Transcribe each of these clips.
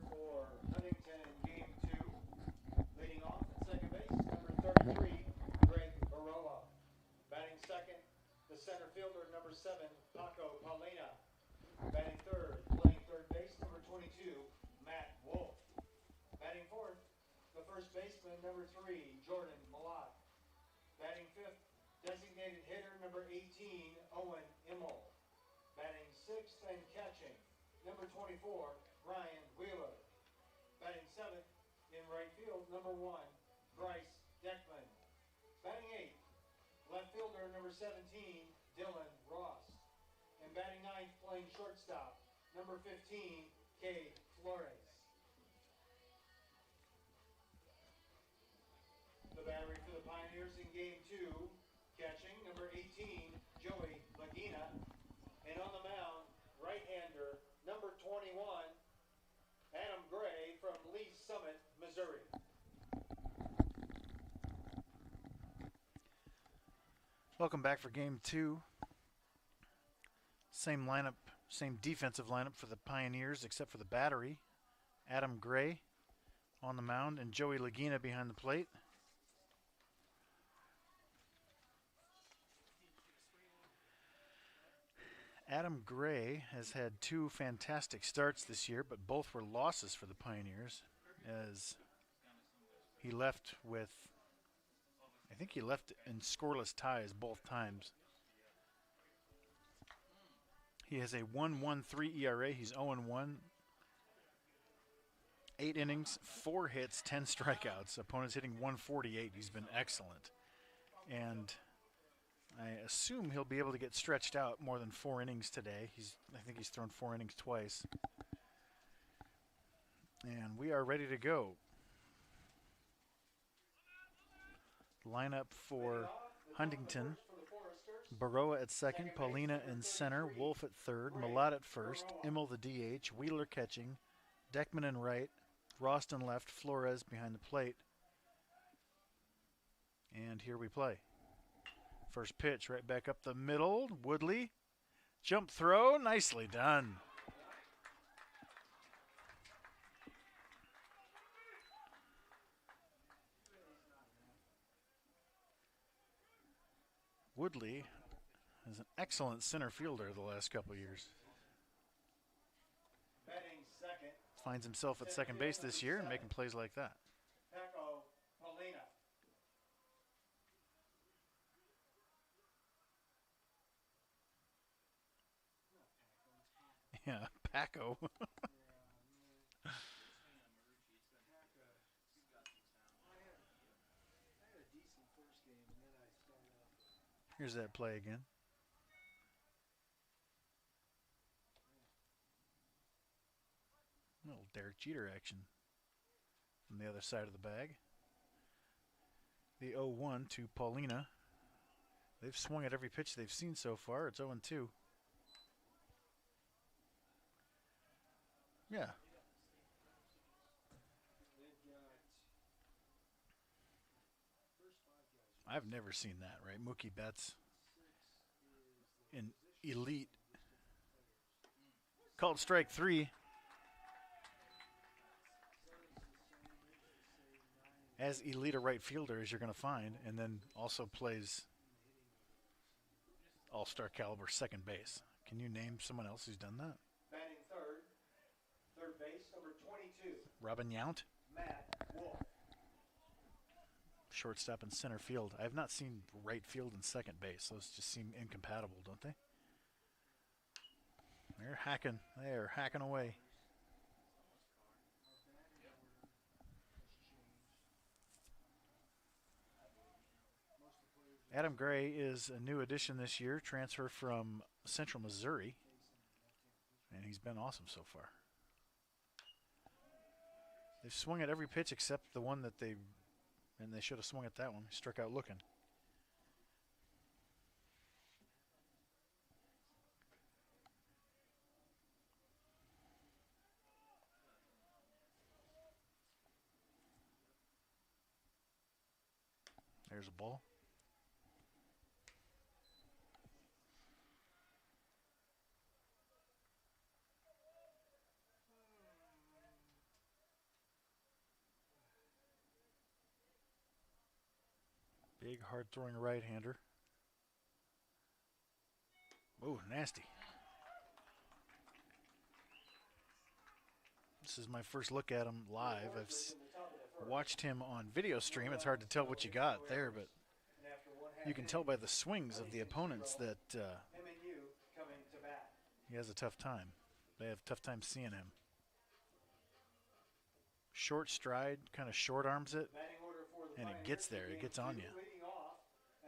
for Huntington in game 2. Leading off at second base, number 33, Greg Baroa. Batting second, the center fielder, number 7, Paco Paulina. Batting third, playing third base, number 22, Matt Wolf. Batting fourth, the first baseman, number 3, Jordan Malott. Batting fifth, designated hitter, number 18, Owen Immel. Batting sixth and catching, number 24, Ryan Wheeler. Batting seventh, in right field, number 1, Bryce Deckman. Batting eighth, left fielder, number 17, Dylan Ross. And batting ninth, playing shortstop, number 15, Kay Flores. The battery for the Pioneers in game 2, catching, number 18, Joey Lagina. And on the mound, right-hander, number 21, Adam Gray from Lee Summit, Missouri. Welcome back for game 2. Same lineup, same defensive lineup for the Pioneers except for the battery. Adam Gray on the mound and Joey Lagina behind the plate. Adam Gray has had 2 fantastic starts this year, but both were losses for the Pioneers as he left with, I think he left in scoreless ties both times. He has a 1.13 ERA. He's 0-1. 8 innings, 4 hits, 10 strikeouts. Opponents hitting 148. He's been excellent. And I assume he'll be able to get stretched out more than 4 innings today. I think he's thrown 4 innings twice. And we are ready to go. Lineup for Huntington. Baroa at second, Paulina in center, Wolf at third, Malott at first, Immel the DH, Wheeler catching, Deckman in right, Rost in left, Flores behind the plate. And here we play. First pitch right back up the middle. Woodley. Jump throw. Nicely done. Woodley is an excellent center fielder the last couple of years. Finds himself at second base this year and making plays like that. Paco Paulina. Yeah, Paco. Here's that play again. A little Derek Jeter action from the other side of the bag. The 0-1 to Paulina. They've swung at every pitch they've seen so far. It's 0-2. Yeah. I've never seen that, right? Mookie Betts in elite. Called strike 3. As elite a right fielder as you're going to find, and then also plays all-star caliber second base. Can you name someone else who's done that? Batting third base, number 22. Robin Yount? Matt Wolf. Shortstop and center field. I have not seen right field and second base. Those just seem incompatible, don't they? They're hacking away. Adam Gray is a new addition this year, transfer from Central Missouri, and he's been awesome so far. They've swung at every pitch except the one that they should have swung at that one. Struck out looking. There's a ball. Big, hard-throwing right-hander. Oh, nasty. This is my first look at him live. I've watched him on video stream. It's hard to tell what you got there, but you can tell by the swings of the opponents that MNU coming to bat. he has a tough time. They have a tough time seeing him. Short stride, kind of short arms it, Batting order for the and it Pioneers gets for there. It game gets on 2, you. leading off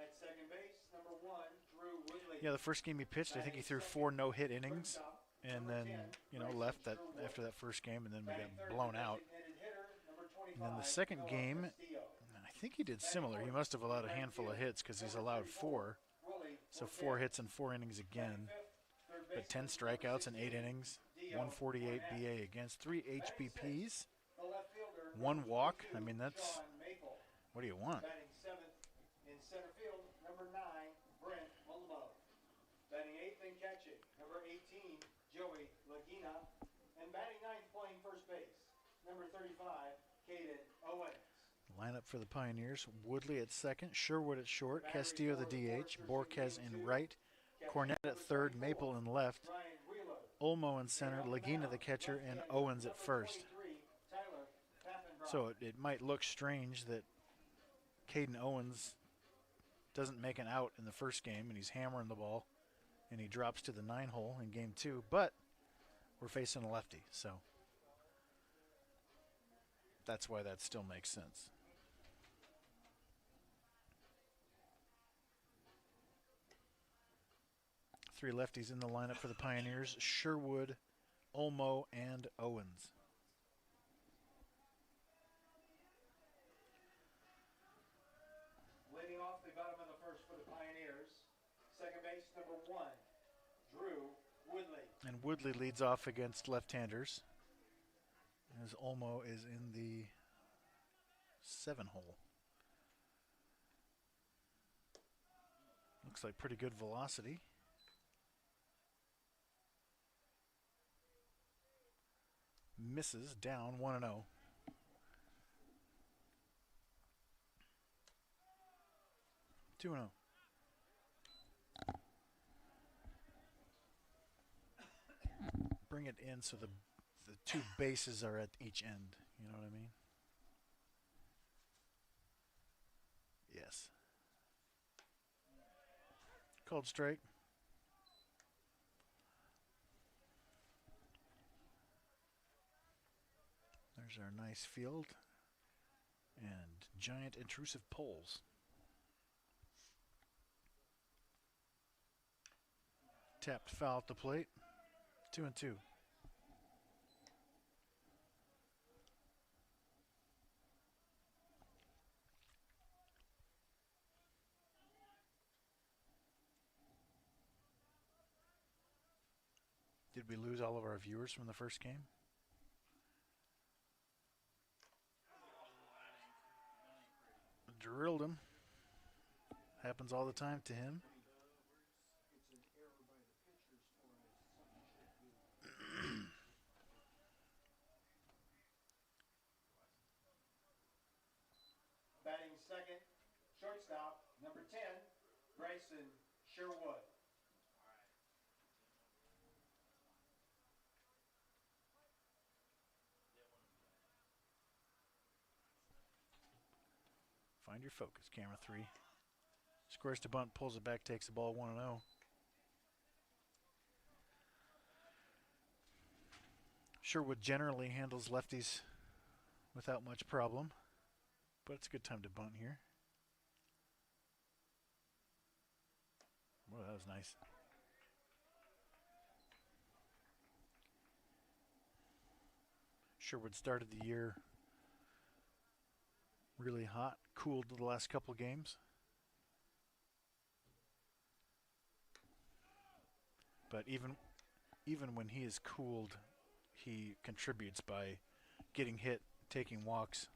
at second base, number 1, Drew Woodley. Yeah, the first game he pitched, I think he threw 4 no-hit innings, and then, you know, left that after that first game, and then we got blown out. And then the second game, I think he did similar. He must have allowed a handful of hits because he's allowed 4. So 4 hits in 4 innings again. But 10 strikeouts in 8 innings, 148 BA against 3 HBPs, 1 walk. I mean, that's, what do you want? Batting 7th in center field, number 9, Brent Mulamo. Batting 8th and catching, number 18, Joey Lagina. And batting 9th playing first base, number 35, Caden Owens. Lineup for the Pioneers: Woodley at second, Sherwood at short, Castillo the DH, Borquez in right, Cornett at third, Maple in left, Ryan Wheeler. Olmo in center, Lagina the catcher, and Owens at first. 23, Tyler Pappendroff. So it might look strange that Caden Owens doesn't make an out in the first game, and he's hammering the ball, and he drops to the 9-hole in game 2, but we're facing a lefty, so that's why that still makes sense. Three lefties in the lineup for the Pioneers: Sherwood, Olmo, and Owens. Leading off the bottom of the first for the Pioneers. Second base, number 1, Drew Woodley. And Woodley leads off against left-handers, as Olmo is in the 7-hole. Looks like pretty good velocity. Misses, down 1-0. Two 2-0. Bring it in so the 2 bases are at each end. You know what I mean? Yes. Called strike. There's our nice field and giant intrusive poles. Tapped foul at the plate. 2-2. Did we lose all of our viewers from the first game? Drilled him. Happens all the time to him. Batting second, shortstop, number 10, Bryson Sherwood. Find your focus, camera 3. Squares to bunt, pulls it back, takes the ball 1-0. Sherwood generally handles lefties without much problem, but it's a good time to bunt here. Well, that was nice. Sherwood started the year really hot, cooled the last couple games. But even when he is cooled, he contributes by getting hit, taking walks.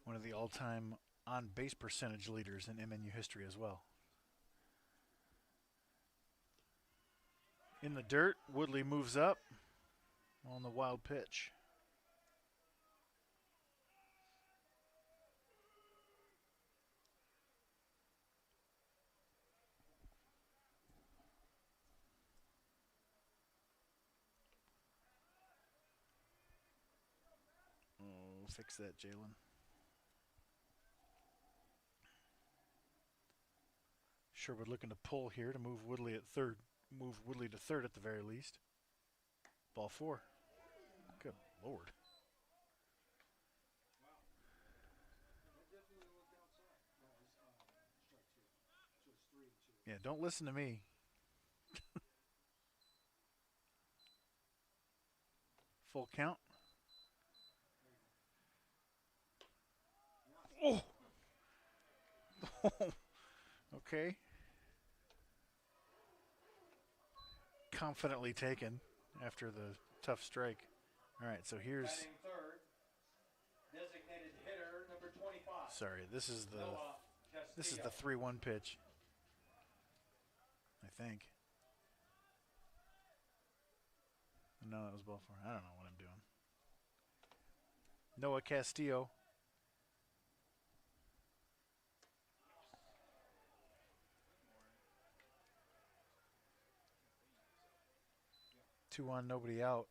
One of the all-time on-base percentage leaders in MNU history as well. In the dirt, Woodley moves up on the wild pitch. Fix that, Jalen. Sherwood looking to pull here to move Woodley at third. Move Woodley to third at the very least. Ball 4. Good Lord. Yeah, don't listen to me. Full count. Oh! Okay. Confidently taken after the tough strike. All right, so here's. Batting third, designated hitter number 25. Sorry, this is Noah the Castillo. 3-1 pitch. I think. No, that was ball 4. I don't know what I'm doing. Noah Castillo. Two on, nobody out.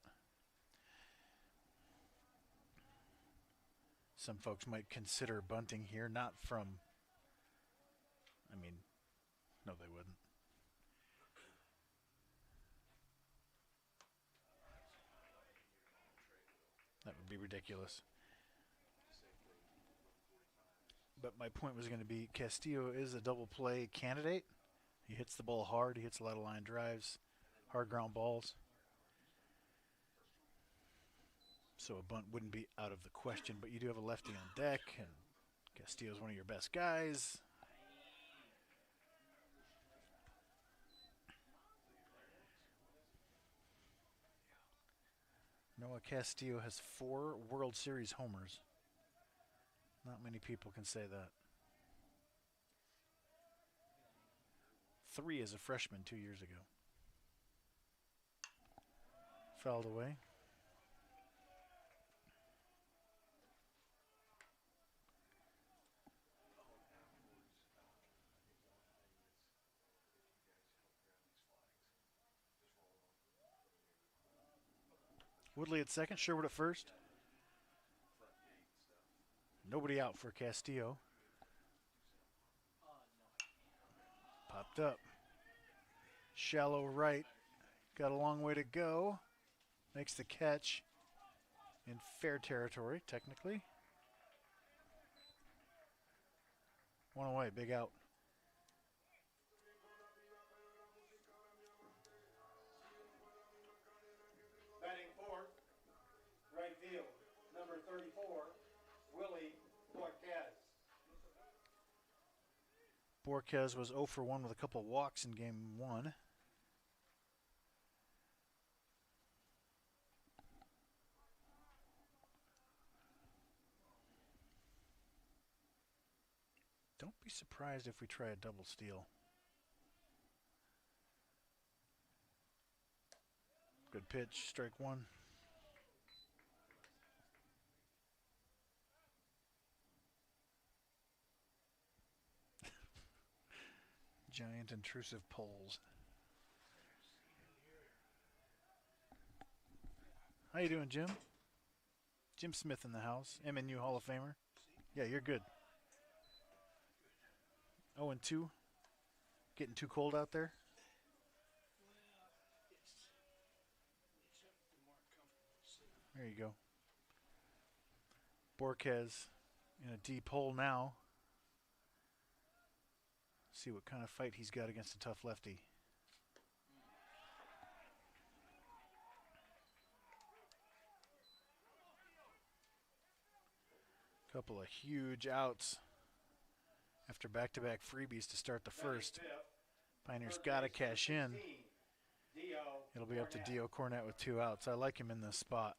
Some folks might consider bunting here, not from. I mean, no, they wouldn't. That would be ridiculous. But my point was going to be Castillo is a double play candidate. He hits the ball hard. He hits a lot of line drives, hard ground balls. So a bunt wouldn't be out of the question. But you do have a lefty on deck, and Castillo's one of your best guys. Noah Castillo has 4 World Series homers. Not many people can say that. 3 as a freshman 2 years ago. Fouled away. Woodley at second, Sherwood at first. Nobody out for Castillo. Popped up. Shallow right. Got a long way to go. Makes the catch in fair territory, technically. 1 away, big out. Batting fourth, right field, number 34, Willie Borquez. Borquez was 0 for 1 with a couple walks in game 1. Don't be surprised if we try a double steal. Good pitch, strike 1. Giant intrusive poles. How you doing, Jim? Jim Smith in the house, MNU Hall of Famer. Yeah, you're good. 0-2. Getting too cold out there? There you go. Borquez in a deep hole now. See what kind of fight he's got against a tough lefty. Couple of huge outs after back-to-back freebies to start the first. Pioneers got to cash in. It'll be up to Dio Cornett with 2 outs. I like him in this spot.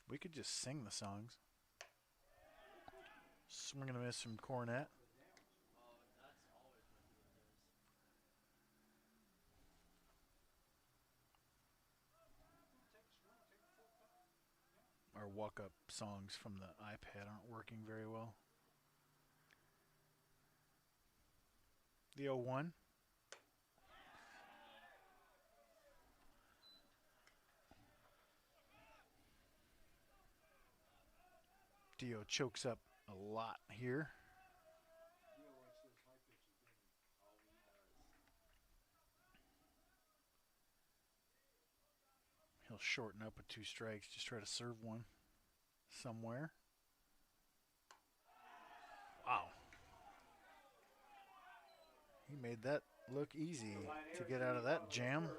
We could just sing the songs. Swing and a miss from Cornett. Our walk-up songs from the iPad aren't working very well. The 0-1. Dio chokes up a lot here. He'll shorten up with 2 strikes. Just try to serve one somewhere. Wow. He made that look easy to get out of that jam.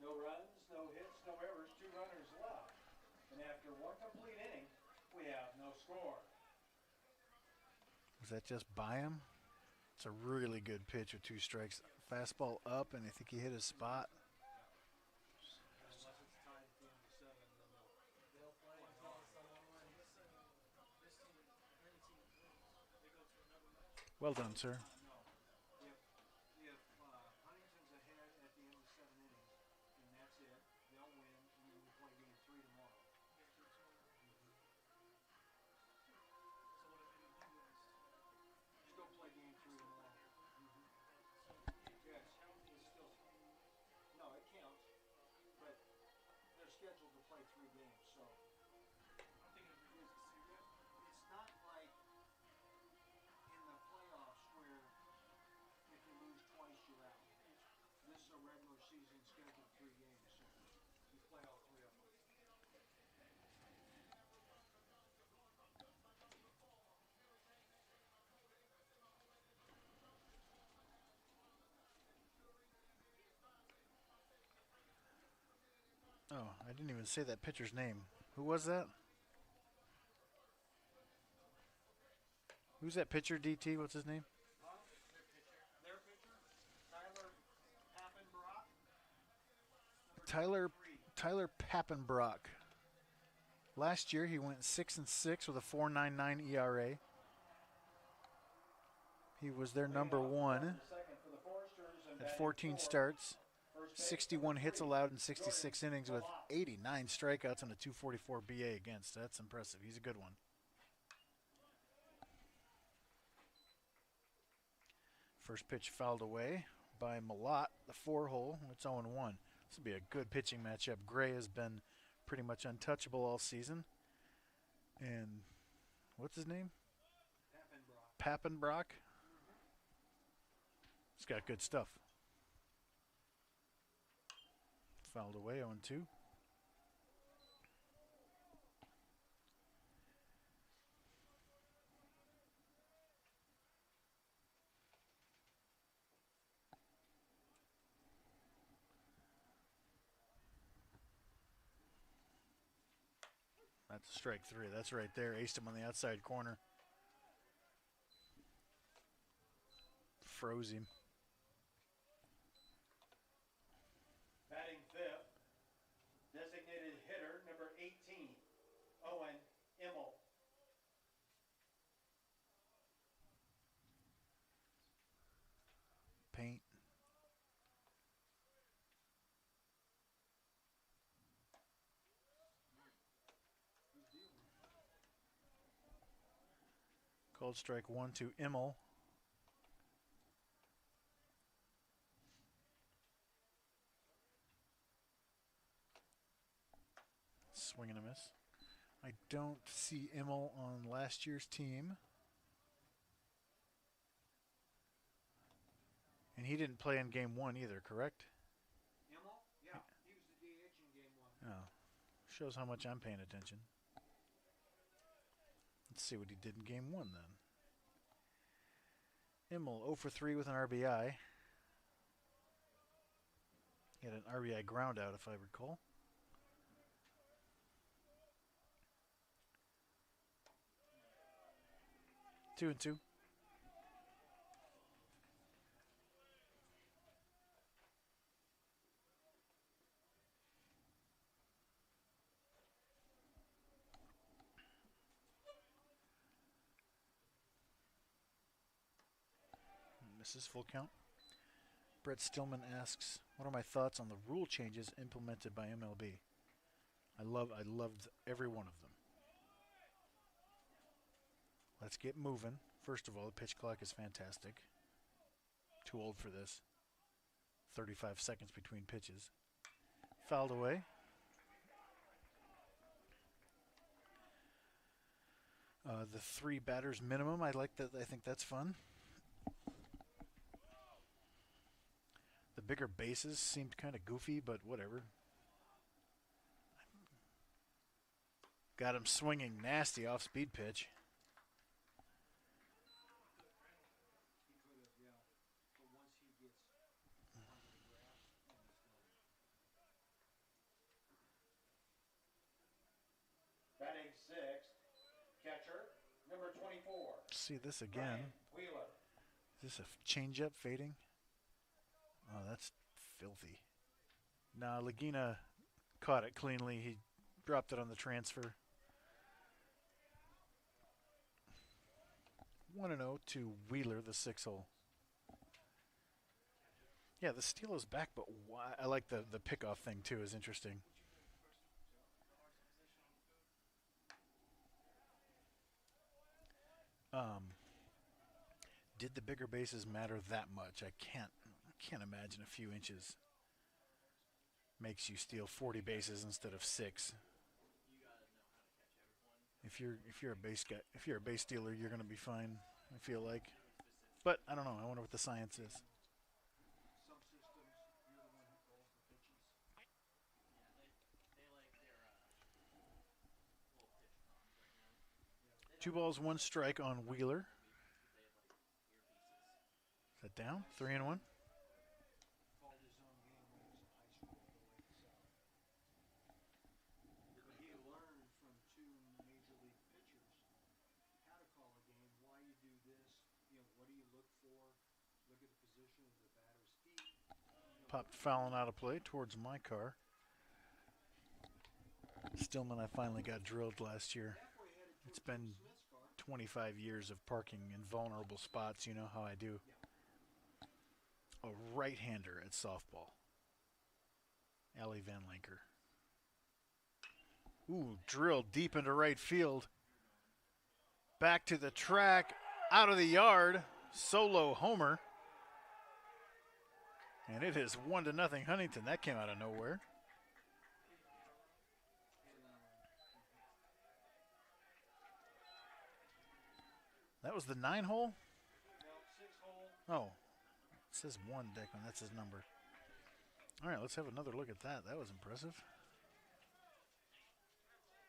No runs, no hits, no errors, 2 runners left. And after 1 complete inning, we have no score. Was that just by him? It's a really good pitch with 2 strikes. Fastball up, and I think he hit his spot. Well done, sir. If Huntington's ahead at the end of 7 innings, and that's it, they'll win, and then we play game 3 tomorrow. Still play game 3 tomorrow. Yes, it's still. No, it counts, but they're scheduled to play 3 games, so. It's not like in the playoffs where if you lose twice, you're out. This is a regular season scheduled 3 games, so you play all 3 of them. Oh, I didn't even say that pitcher's name. Who was that? Who's that pitcher, DT? What's his name? Their pitcher, Tyler Pappenbrock. Tyler Pappenbrock. Last year he went 6-6 with a 4.99 ERA. He was their number 1 at 14 starts, 61 hits allowed in 66 innings with 89 strikeouts and a 2.44 BA against. That's impressive. He's a good one. First pitch fouled away by Malott, the 4-hole. It's 0-1. This will be a good pitching matchup. Gray has been pretty much untouchable all season. And what's his name? Pappenbrock. He's got good stuff. Fouled away, 0-2. That's strike 3. That's right there. Aced him on the outside corner. Froze him. Batting 5th, designated hitter number 18, Owen Immel. Paint. Called strike 1 to Immel. Swing and a miss. I don't see Immel on last year's team. And he didn't play in game 1 either, correct? Immel? Yeah, he was the DH in game 1. Oh, shows how much I'm paying attention. Let's see what he did in game 1 then. Immel 0 for 3 with an RBI. He had an RBI ground out, if I recall. Two and 2. Misses full count. Brett Stillman asks, "What are my thoughts on the rule changes implemented by MLB?" I loved every one of them. Let's get moving. First of all, the pitch clock is fantastic. Too old for this. 35 seconds between pitches. Fouled away. The 3 batters minimum. I like that. I think that's fun. The bigger bases seemed kind of goofy, but whatever. Got him swinging nasty off-speed pitch. Batting sixth, catcher, number 24. See this again. Wheeler. Is this a changeup fading? Oh, that's filthy. Nah, Lagina caught it cleanly. He dropped it on the transfer. 1-0 to Wheeler, the 6-hole. Yeah, the steal is back, but why? I like the pickoff thing too. Is interesting. Did the bigger bases matter that much? I can't imagine a few inches makes you steal 40 bases instead of 6. If you're a base guy, if you're a base stealer, you're going to be fine. I feel like, but I don't know. I wonder what the science is. Two balls, 1 strike on Wheeler. Is that down? 3-1. Popped fouling out of play towards my car. Stillman, I finally got drilled last year. It's been 25 years of parking in vulnerable spots. You know how I do. A right-hander at softball. Allie Van Lanker. Ooh, drilled deep into right field. Back to the track, out of the yard. Solo homer. And it is 1-0 Huntington. That came out of nowhere. That was the 9-hole? Oh, it says 1, Declan. That's his number. All right, let's have another look at that. That was impressive.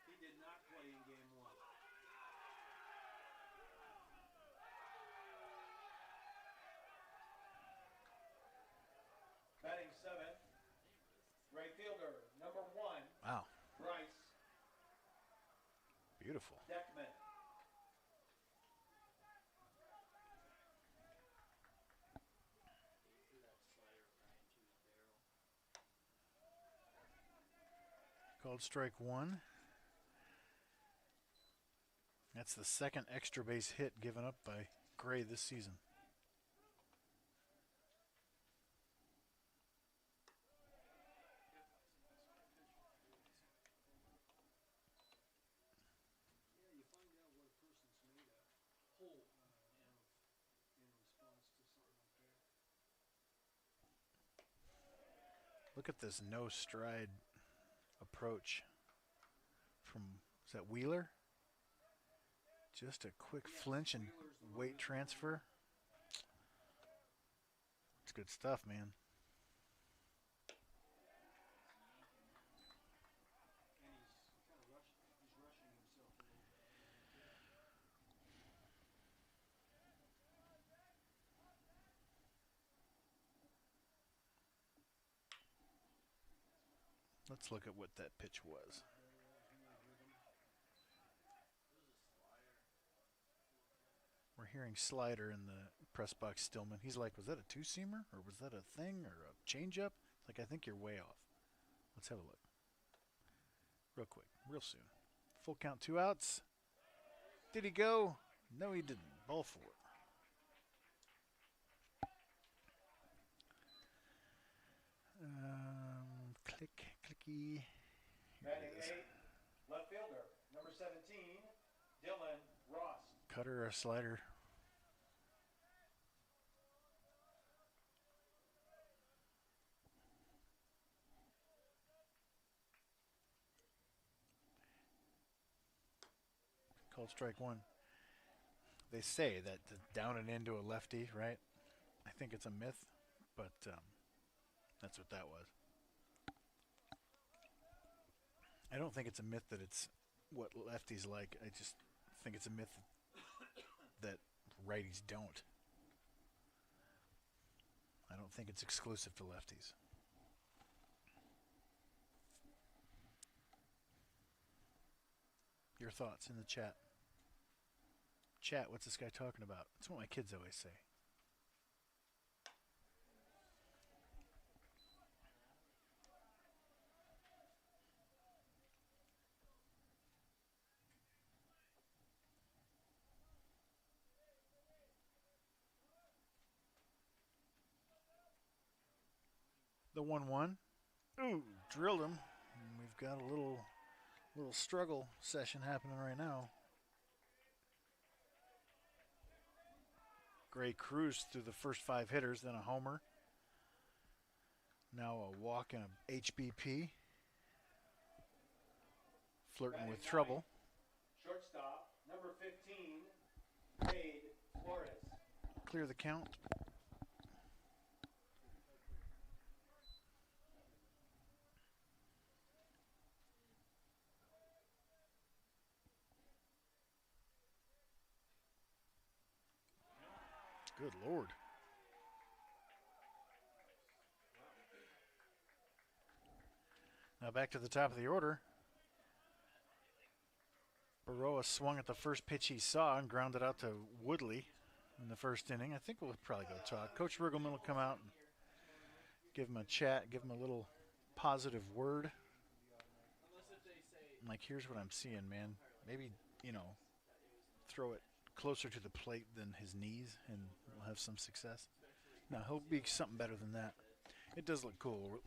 He did not play in game 1. Batting 7th, right fielder, number 1. Wow. Bryce. Beautiful. Deckman. Called strike 1. That's the 2nd extra base hit given up by Gray this season. Look at this no stride approach from, is that Wheeler? Just a quick flinch and weight transfer. It's good stuff, man. Let's look at what that pitch was. We're hearing slider in the press box, Stillman. He's like, was that a 2-seamer? Or was that a thing? Or a changeup? Like, I think you're way off. Let's have a look. Real quick. Real soon. Full count, 2 outs. Did he go? No, he didn't. Ball 4. Click, clicky. Batting 8th, left fielder, number 17, Dylan Ross. Cutter or slider? Called strike one. They say that down and into a lefty, right? I think it's a myth, but that's what that was. I don't think it's a myth that it's what lefties like. I just think it's a myth that righties don't. I don't think it's exclusive to lefties. Your thoughts in the chat. Chat, what's this guy talking about? That's what my kids always say. The 1-1. Ooh, drilled him. And we've got a little struggle session happening right now. Gray cruised through the first 5 hitters, then a homer. Now a walk and a HBP. Flirting with trouble. Shortstop, number 15, Wade Flores. Clear the count. Good Lord. Now back to the top of the order. Baroa swung at the first pitch he saw and grounded out to Woodley in the first inning. I think we'll probably go talk. Coach Riggleman will come out and give him a chat, give him a little positive word. I'm like, here's what I'm seeing, man. Maybe, throw it closer to the plate than his knees and we'll have some success. No, he'll be something better than that. It does look cooler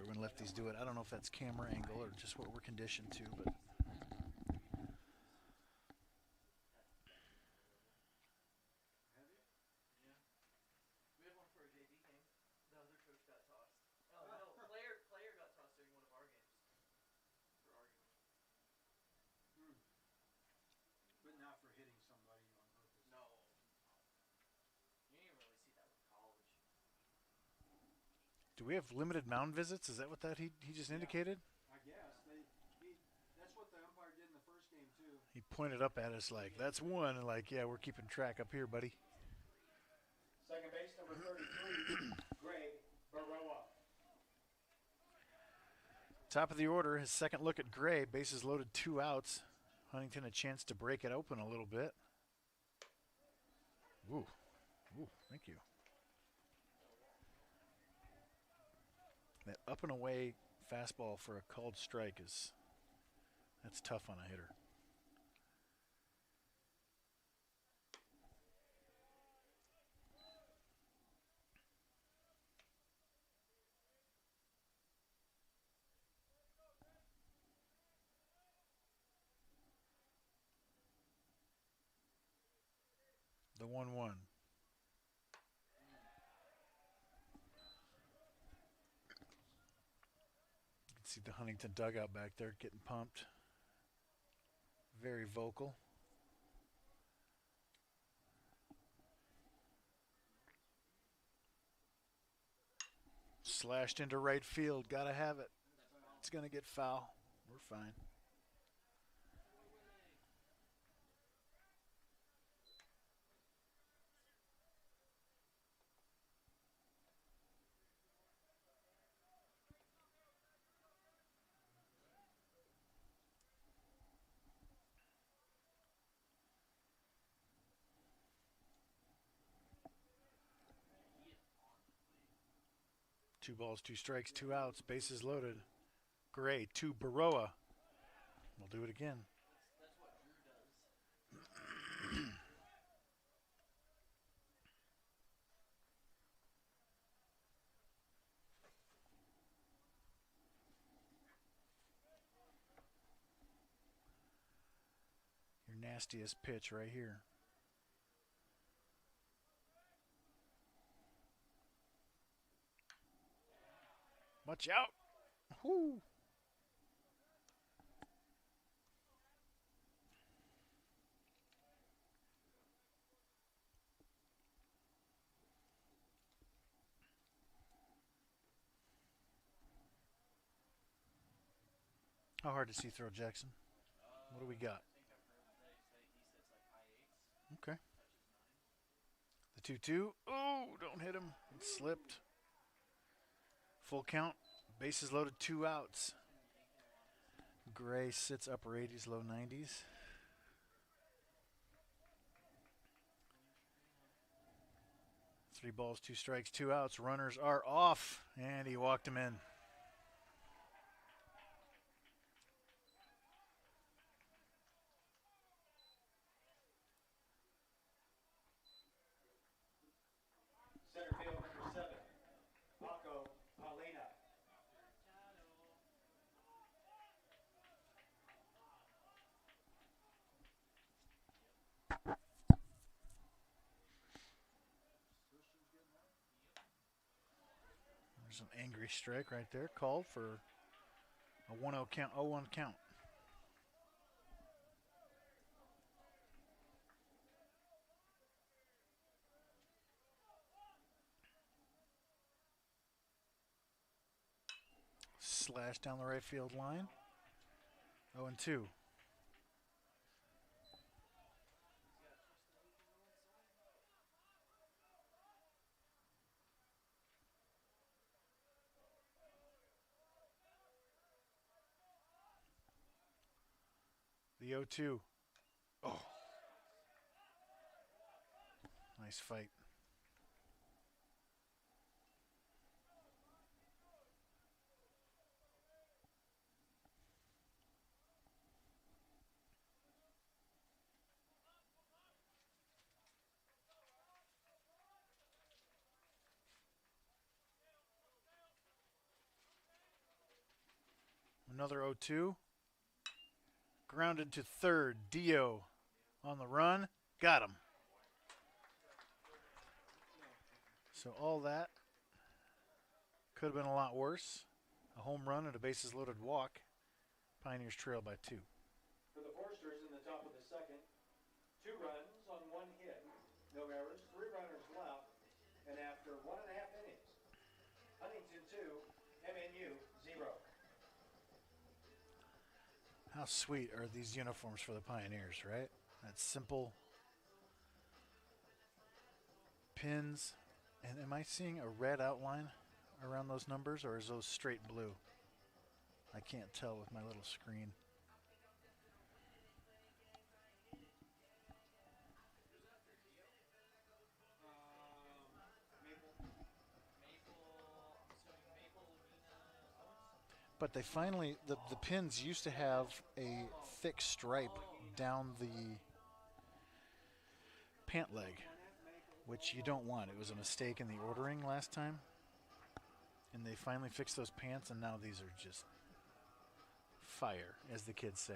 when lefties do it. I don't know if that's camera angle or just what we're conditioned to, but do we have limited mound visits? Is that what he just indicated? I guess. That's what the umpire did in the first game, too. He pointed up at us like, that's one. And like, yeah, we're keeping track up here, buddy. Second base, number 33, Greg Baroa. Top of the order, his second look at Gray. Bases loaded, 2 outs. Huntington a chance to break it open a little bit. Ooh, thank you. That up and away fastball for a called strike that's tough on a hitter. The 1-1. See the Huntington dugout back there getting pumped. Very vocal. Slashed into right field. Gotta have it. It's gonna get foul. We're fine. Two balls, 2 strikes, 2 outs, bases loaded. Gray to Baroa. We'll do it again. Your nastiest pitch right here. Watch out. Whoo. How hard does he throw, Jackson? What do we got? Okay. The 2-2. Oh, don't hit him. It slipped. Full count. Bases loaded, 2 outs. Gray sits upper 80s, low 90s. Three balls, 2 strikes, 2 outs. Runners are off, and he walked him in. Center field number 7, Paco Paulina. There's an angry strike right there, called for a 1-0 count, 0-1 count. Slash down the right field line. 0-2. The 0-2. Oh. Nice fight. Another 0-2. Grounded to third. Dio on the run. Got him. So all that could have been a lot worse. A home run and a bases loaded walk. Pioneers trail by 2. For the Foresters in the top of the second, 2 runs on 1 hit, no errors, 3 runners left, and after 1.5 innings, Huntington 2, MNU 0. How sweet are these uniforms for the Pioneers, right? That simple pins. And am I seeing a red outline around those numbers, or is those straight blue? I can't tell with my little screen. But they finally, the pins used to have a thick stripe down the pant leg, which you don't want. It was a mistake in the ordering last time. And they finally fixed those pants, and now these are just fire, as the kids say.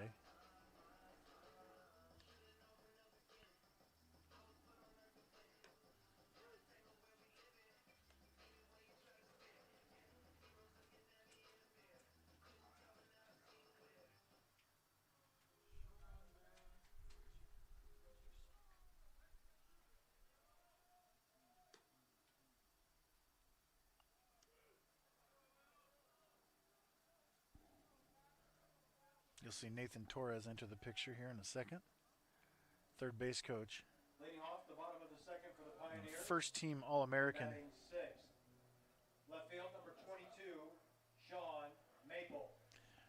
You'll see Nathan Torres enter the picture here in a second. Third base coach. Leading off the bottom of the second for the Pioneers. First team All-American. Batting 6th. Left field number 22, Sean Maple.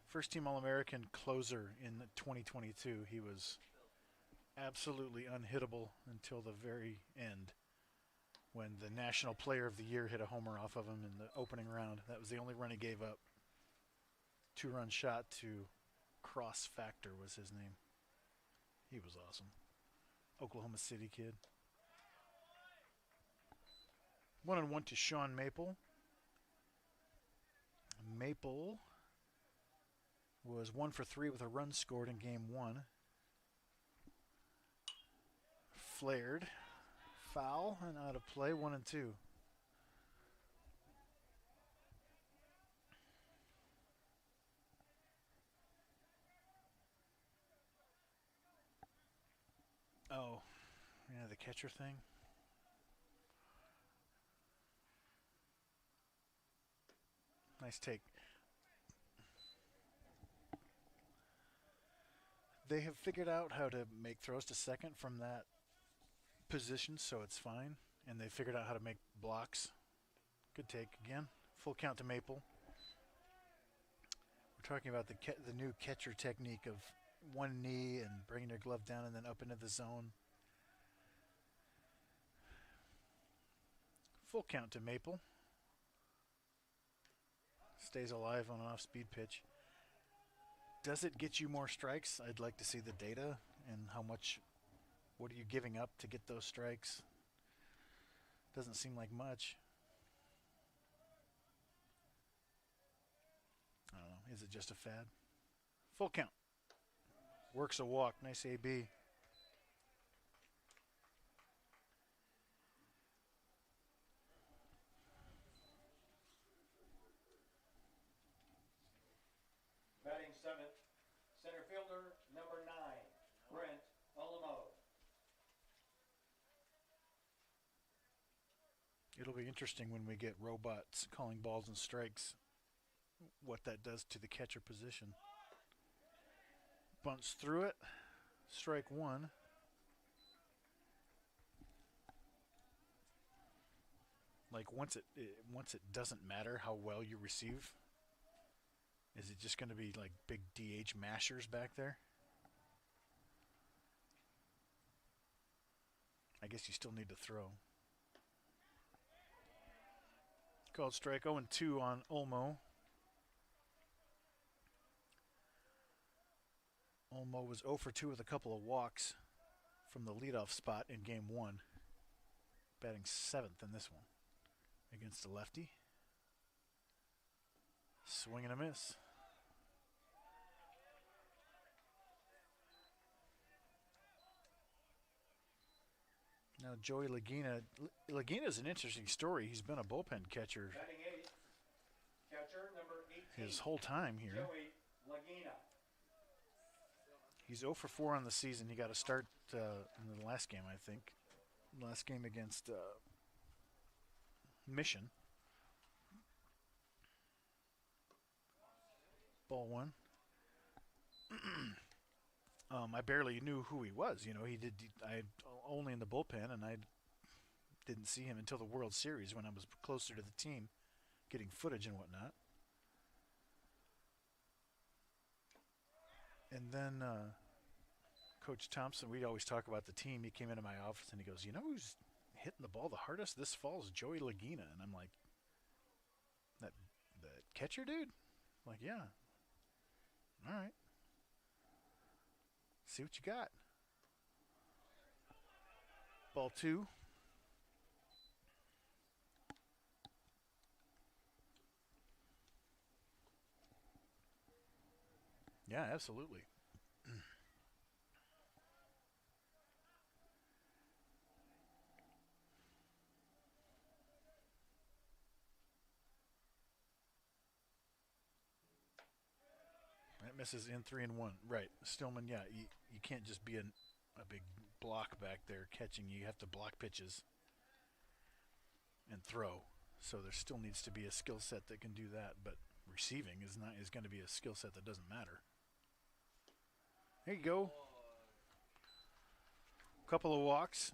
First team All-American closer in 2022. He was absolutely unhittable until the very end, when the National Player of the Year hit a homer off of him in the opening round. That was the only run he gave up. 2-run shot to Cross Factor was his name. He was awesome. Oklahoma City kid. 1-1 to Sean Maple. Maple was 1 for 3 with a run scored in game 1. Flared. Foul and out of play. 1-2. Oh, yeah, the catcher thing. Nice take. They have figured out how to make throws to second from that position, so it's fine. And they figured out how to make blocks. Good take again. Full count to Maple. We're talking about the new catcher technique of one knee and bringing your glove down and then up into the zone. Full count to Maple. Stays alive on an off-speed pitch. Does it get you more strikes? I'd like to see the data and how much, what are you giving up to get those strikes? Doesn't seem like much. I don't know. Is it just a fad? Full count. Works a walk. Nice AB. Batting seventh, center fielder number 9, Brent Olamo. It'll be interesting when we get robots calling balls and strikes, what that does to the catcher position. Bunts through it. Strike one. Like once it doesn't matter how well you receive, is it just going to be like big DH mashers back there? I guess you still need to throw. Called strike 0-2 on Olmo. Olmo was 0 for 2 with a couple of walks from the leadoff spot in game 1. Batting 7th in this one against a lefty. Swing and a miss. Now Joey Lagina. Lagina's an interesting story. He's been a bullpen catcher Batting eighth, catcher number 18, his whole time here. Joey Lagina. He's 0 for 4 on the season. He got a start in the last game, I think. Last game against Mission. Ball one. I barely knew who he was. You know, I only in the bullpen, and I didn't see him until the World Series when I was closer to the team, getting footage and whatnot. And then Coach Thompson, we'd always talk about the team. He came into my office and he goes, "You know who's hitting the ball the hardest this fall is Joey Lagina." And I'm like, "That catcher dude?" I'm like, "Yeah." All right. See what you got. Ball 2. Yeah, absolutely. That misses in 3-1. Right. Stillman, yeah, you can't just be a big block back there catching. You have to block pitches and throw. So there still needs to be a skill set that can do that, but receiving is going to be a skill set that doesn't matter. There you go. Couple of walks.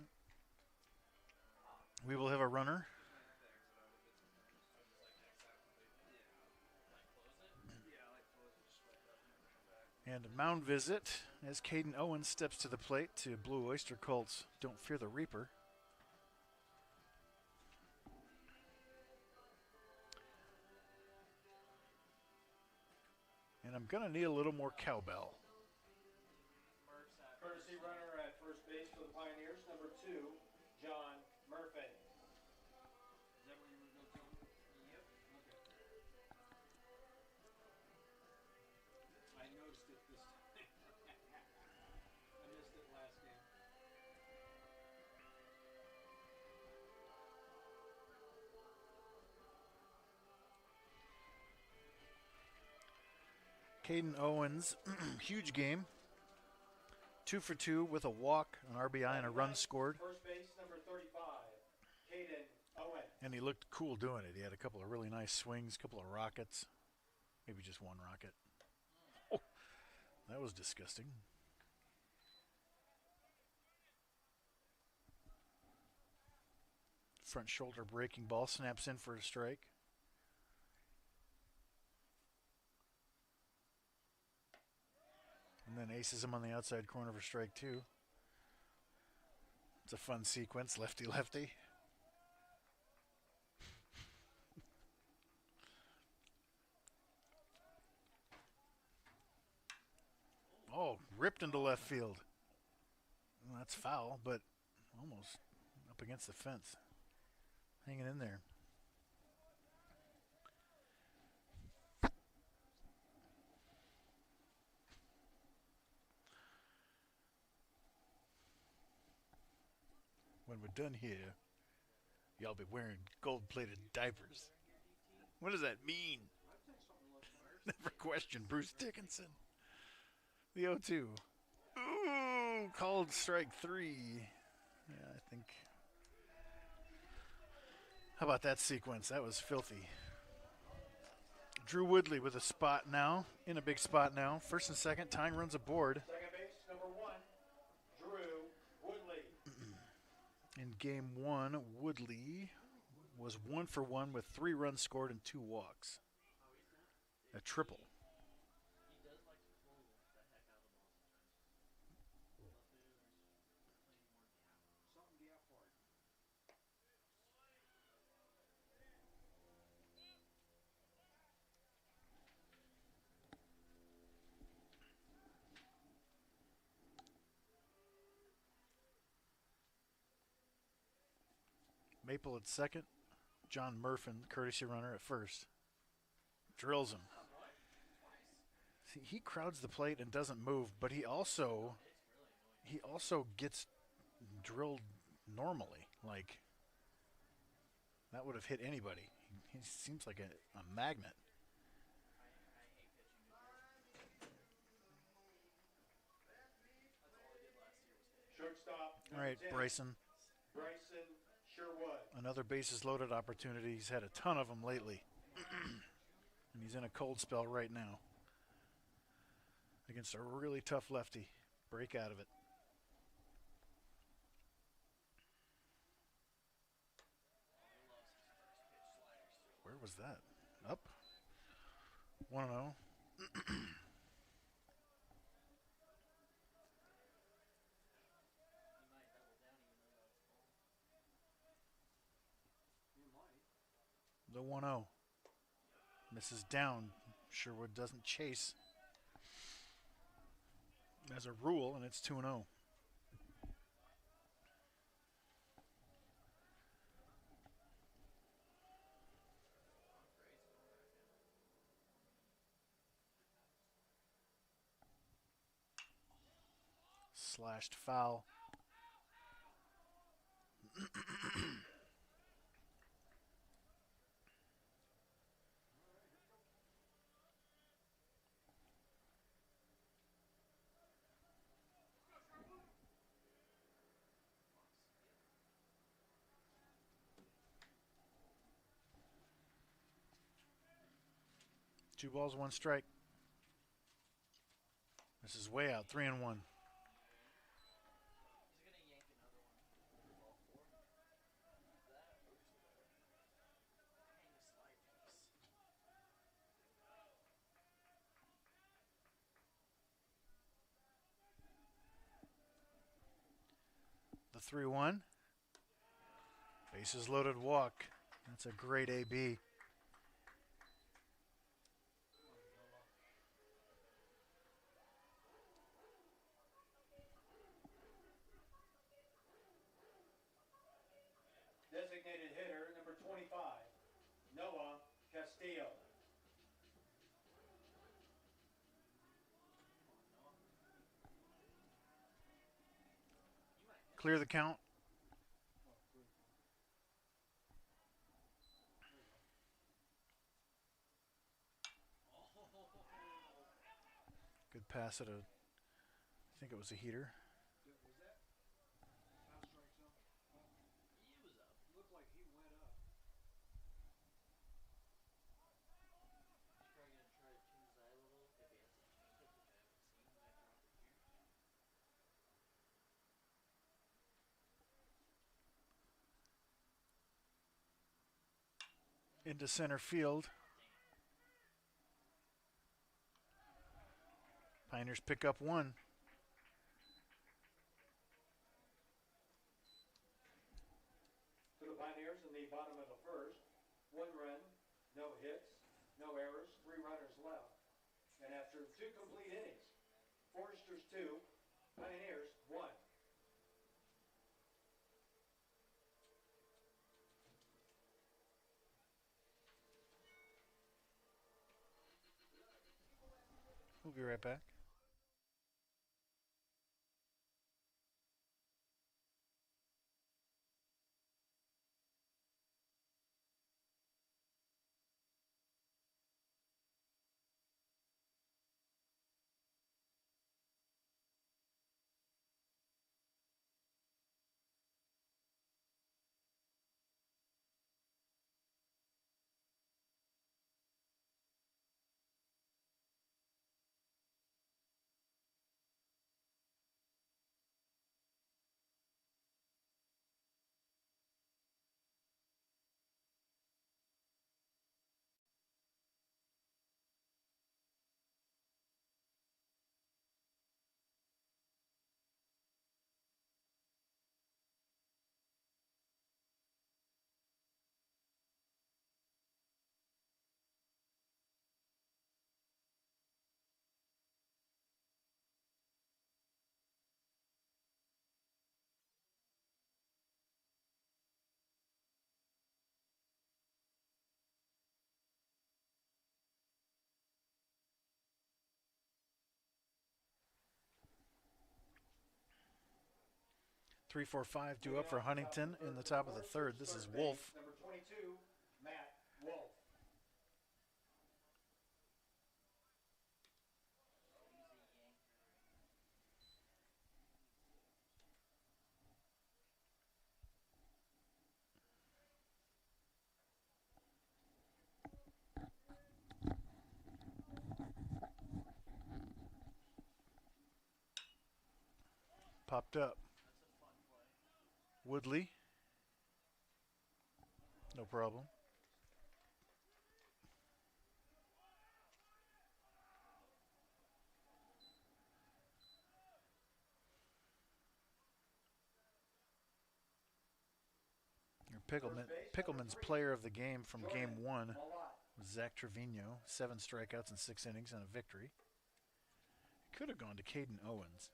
We will have a runner. And a mound visit as Caden Owens steps to the plate to Blue Oyster Cult's Don't Fear the Reaper. And I'm going to need a little more cowbell. Courtesy runner at first base for the Pioneers, number 2, John Murphy. Is that what you were going to tell me? Yep. Okay. I noticed it this time. I missed it last game. Caden Owens, huge game. 2 for 2 with a walk, an RBI, and a run scored. First base, number 35, Caden Owens. And he looked cool doing it. He had a couple of really nice swings, a couple of rockets. Maybe just one rocket. Oh, that was disgusting. Front shoulder breaking ball. Snaps in for a strike. And then aces him on the outside corner for strike 2. It's a fun sequence. Lefty-lefty. Oh, ripped into left field. Well, that's foul, but almost up against the fence. Hanging in there. When we're done here, y'all be wearing gold-plated diapers. What does that mean? Never question Bruce Dickinson. The 0-2. Ooh, called strike 3. Yeah, I think. How about that sequence? That was filthy. Drew Woodley with a spot now, in a big spot now. First and second, tying runs aboard. Second base, number 1, Drew Woodley. In game 1, Woodley was 1 for 1 with 3 runs scored and 2 walks. A triple. Maple at second. John Murphin, courtesy runner at first. Drills him. See, he crowds the plate and doesn't move, but he also gets drilled normally. Like, that would have hit anybody. He seems like a magnet. Shortstop. All right, 10, Bryson. Bryson Sherwood. Another bases loaded opportunity. He's had a ton of them lately. And he's in a cold spell right now. Against a really tough lefty. Break out of it. Where was that? Up? 1-0. The 1-0. Misses down. Sherwood doesn't chase. As a rule, and it's 2-0. Slashed foul. Two balls, one strike. This is way out. 3-1. The 3-1. Bases loaded walk. That's a great AB. Designated hitter, number 25, Noah Castillo. Clear the count. Good pass at I think it was a heater. into center field. Pioneers pick up one. To the Pioneers in the bottom of the first. 1 run, no hits, no errors, 3 runners left. And after 2 complete innings, Foresters 2, Pioneers 1. We'll be right back. Three, four, five, due up for Huntington in the top of the third. This is Wolf. Number 22, Matt Wolf. Popped up. Woodley. No problem. Pickleman's player of the game from game 1 was Zach Trevino. 7 strikeouts in 6 innings and a victory. Could have gone to Caden Owens.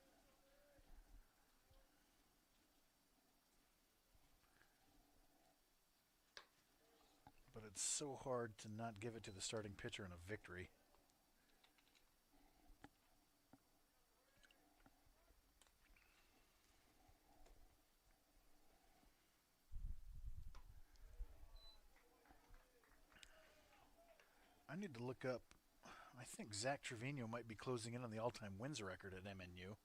But it's so hard to not give it to the starting pitcher in a victory. I need to look up. I think Zach Trevino might be closing in on the all-time wins record at MNU.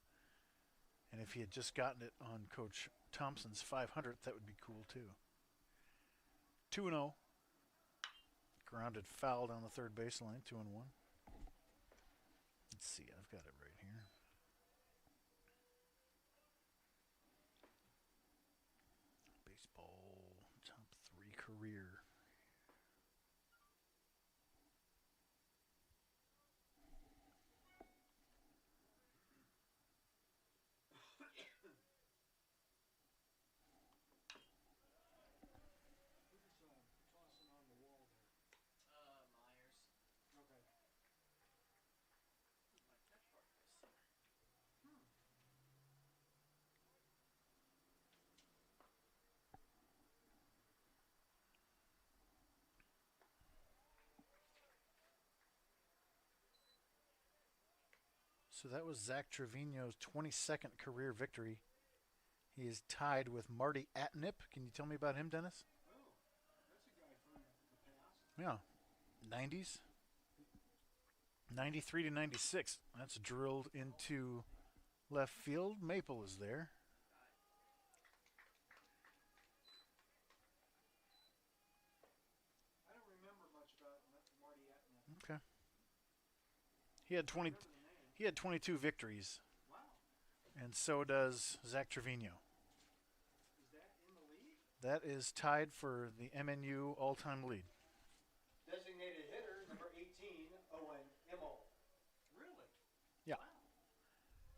And if he had just gotten it on Coach Thompson's 500th, that would be cool too. 2-0. Grounded foul down the third baseline, 2-1. Let's see, I've got it right here. Baseball top 3 career. So that was Zach Trevino's 22nd career victory. He is tied with Marty Atnip. Can you tell me about him, Dennis? Oh, that's a guy from the past. Yeah. 90s. 93 to 96. That's drilled into left field. Maple is there. I don't remember much about Marty Atnip. Okay. He had 22 victories. Wow. And so does Zach Trevino. Is that in the league? That is tied for the MNU all-time lead.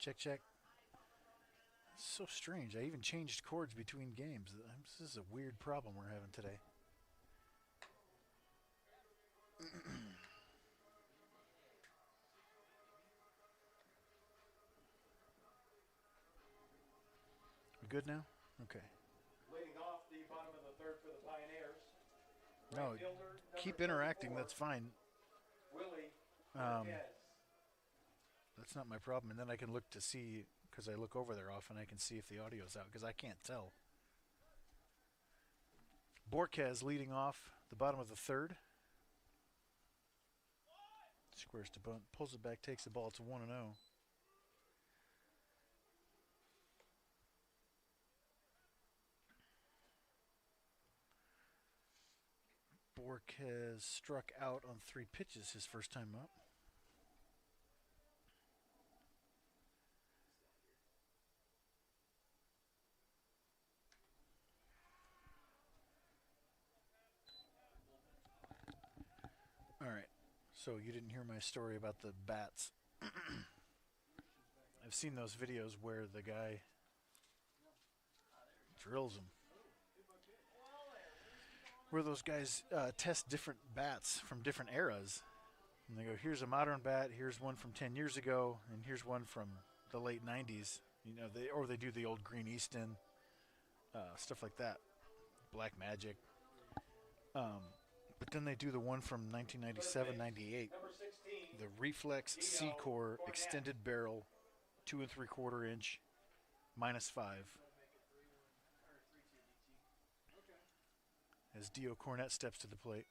Check, check. It's so strange. I even changed chords between games. This is a weird problem we're having today. We good now? Okay. Leading off the bottom of the third for the Pioneers. No, Right fielder, keep number interacting. 34, That's fine. Willie Um, Marquez. That's not my problem. And then I can look to see, because I look over there often, I can see if the audio's out, because I can't tell. Borquez leading off the bottom of the third. Squares to bunt, pulls it back, takes the ball. It's 1-0. Borquez struck out on 3 pitches his first time up. All right. So you didn't hear my story about the bats. I've seen those videos where the guy drills them. Where those guys test different bats from different eras. And they go, here's a modern bat, here's one from 10 years ago, and here's one from the late 90s. You know, they do the old Green Easton, stuff like that. Black Magic. But then they do the one from 1997, 98. Number 16, The Reflex C-Core extended barrel, 2 3/4 inch, -5. As Dio Cornette steps to the plate.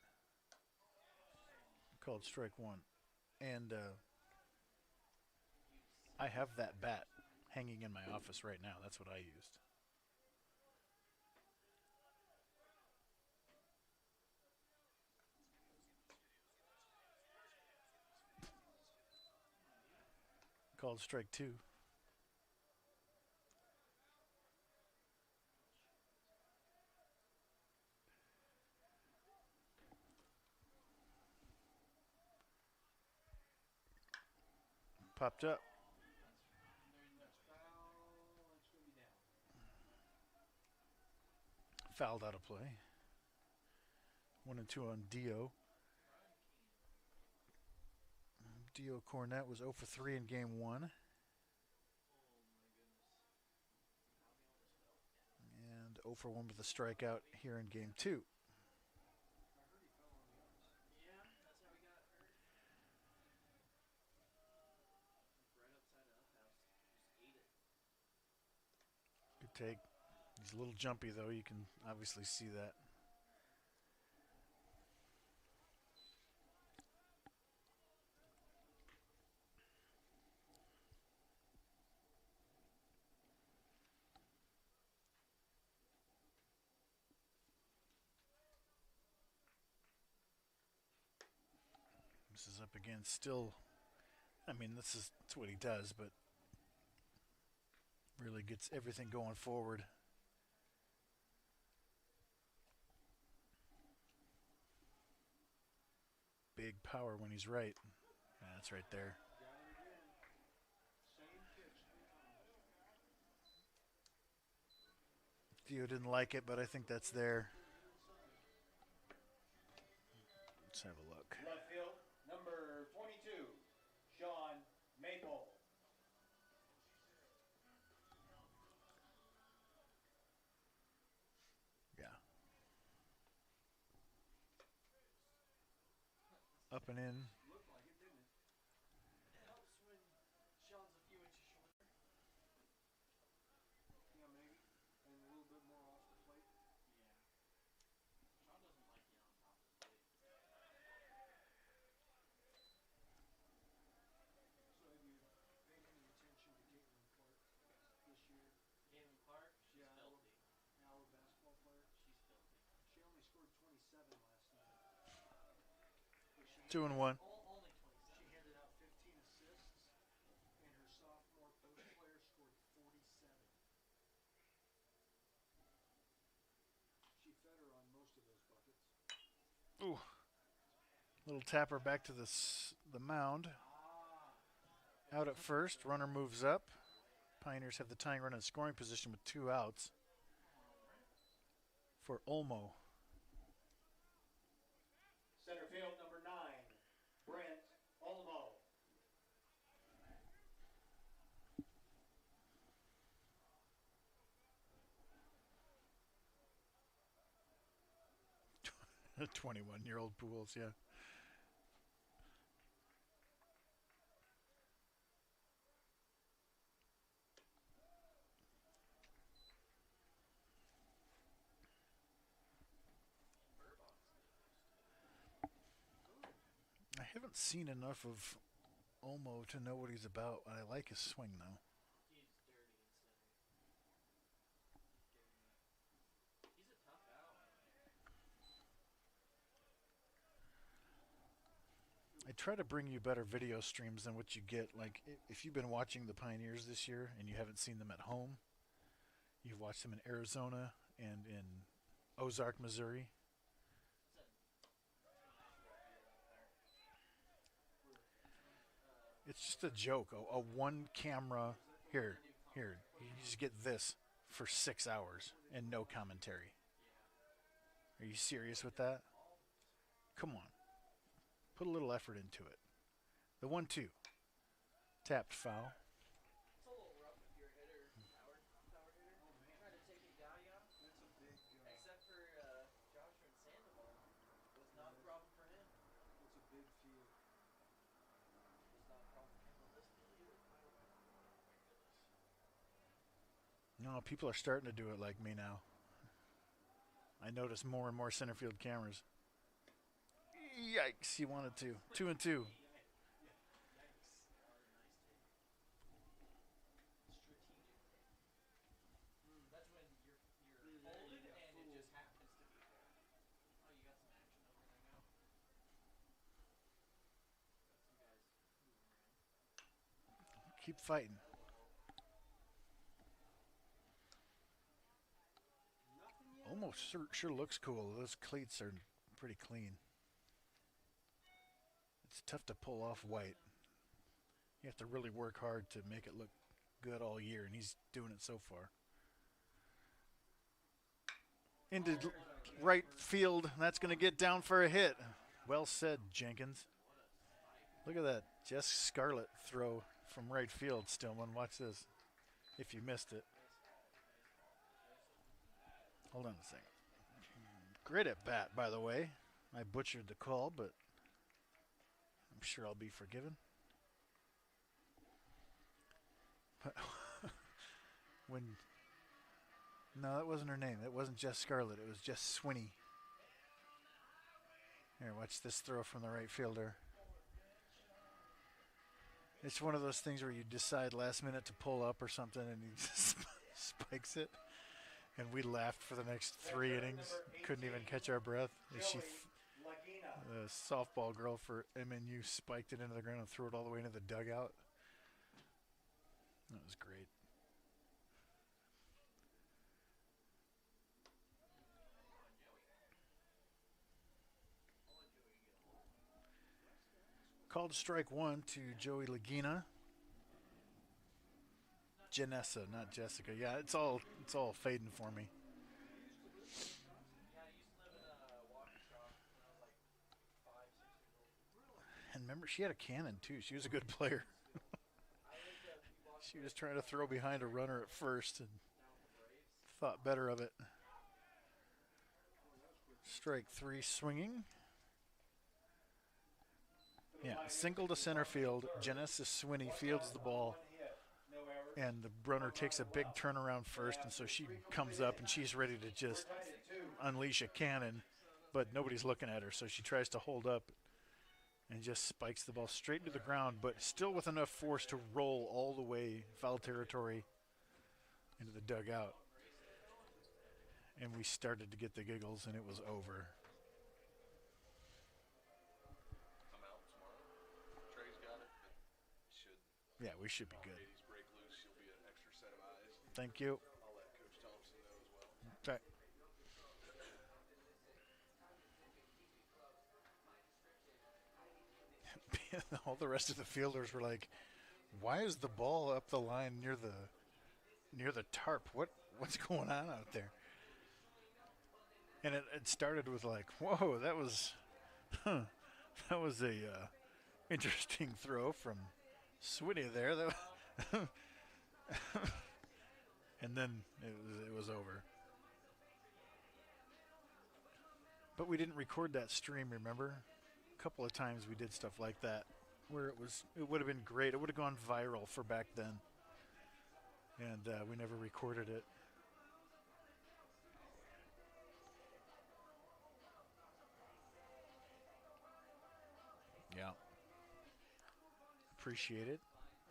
Called strike 1. And I have that bat hanging in my office right now. That's what I used. Called strike 2. Popped up. Fouled out of play. 1-2 on Dio. Dio Cornette was 0 for 3 in game 1. And 0 for 1 with a strikeout here in game 2. Good take. He's a little jumpy, though. You can obviously see that. This is up again. Still, I mean, that's what he does, but really gets everything going forward. Big power when he's right. Yeah, that's right there. Theo didn't like it, but I think that's there. Let's have a look. left field, number 22, Sean Maple. Yeah. Up and in. Two and one. She handed out 15 assists, and her sophomore post player scored 47. She fed her on most of those buckets. Ooh. Little tapper back to the mound. Out at first, runner moves up. Pioneers have the tying run in scoring position with 2 outs for Olmo. Center field number 9, Brent Olmo. A 21-year-old Pujols, yeah. I haven't seen enough of Olmo to know what he's about. I like his swing, though. I try to bring you better video streams than what you get. Like, if you've been watching the Pioneers this year and you haven't seen them at home, you've watched them in Arizona and in Ozark, Missouri. It's just a joke. A one camera, here, you just get this for 6 hours and no commentary. Are you serious with that? Come on. Put a little effort into it. The 1-2. Tapped foul. No, people are starting to do it like me now. I notice more and more center field cameras. Yikes, he wanted to. 2-2. Keep fighting. Almost sure looks cool. Those cleats are pretty clean. It's tough to pull off white. You have to really work hard to make it look good all year, and he's doing it so far. Into right field. That's going to get down for a hit. Well said, Jenkins. Look at that Jess Scarlett throw from right field, Stillman. Watch this, if you missed it. Hold on a second. Great at bat, by the way. I butchered the call, but I'm sure I'll be forgiven. But no, that wasn't her name. It wasn't Jess Scarlett. It was Jess Swinney. Here, watch this throw from the right fielder. It's one of those things where you decide last minute to pull up or something, and he just spikes it. And we laughed for the next 3 innings. Couldn't even catch our breath. The softball girl for MNU spiked it into the ground and threw it all the way into the dugout. That was great. Called strike 1 to Joey Lagina. Janessa, not Jessica. Yeah, it's all fading for me. And remember, she had a cannon too. She was a good player. She was trying to throw behind a runner at first and thought better of it. Strike 3 swinging. Yeah, single to center field. Janessa Swinney fields the ball. And the runner takes a big turnaround first, and so she comes up and she's ready to just unleash a cannon, but nobody's looking at her, so she tries to hold up and just spikes the ball straight to the ground, but still with enough force to roll all the way foul territory into the dugout. And we started to get the giggles, and it was over. I'm out tomorrow. Trey's got it, but should. Yeah, we should be good. Katie's break loose. She'll be an extra set of eyes. Thank you. I'll let Coach Thompson know as well. Okay. All the rest of the fielders were like, Why is the ball up the line near the tarp? What's going on out there? And it started with like, whoa, that was that was a interesting throw from Switty there. And then it was over. But we didn't record that stream, remember? A couple of times we did stuff like that where it would have been great. It would have gone viral for back then. And we never recorded it. Yeah. Appreciate it.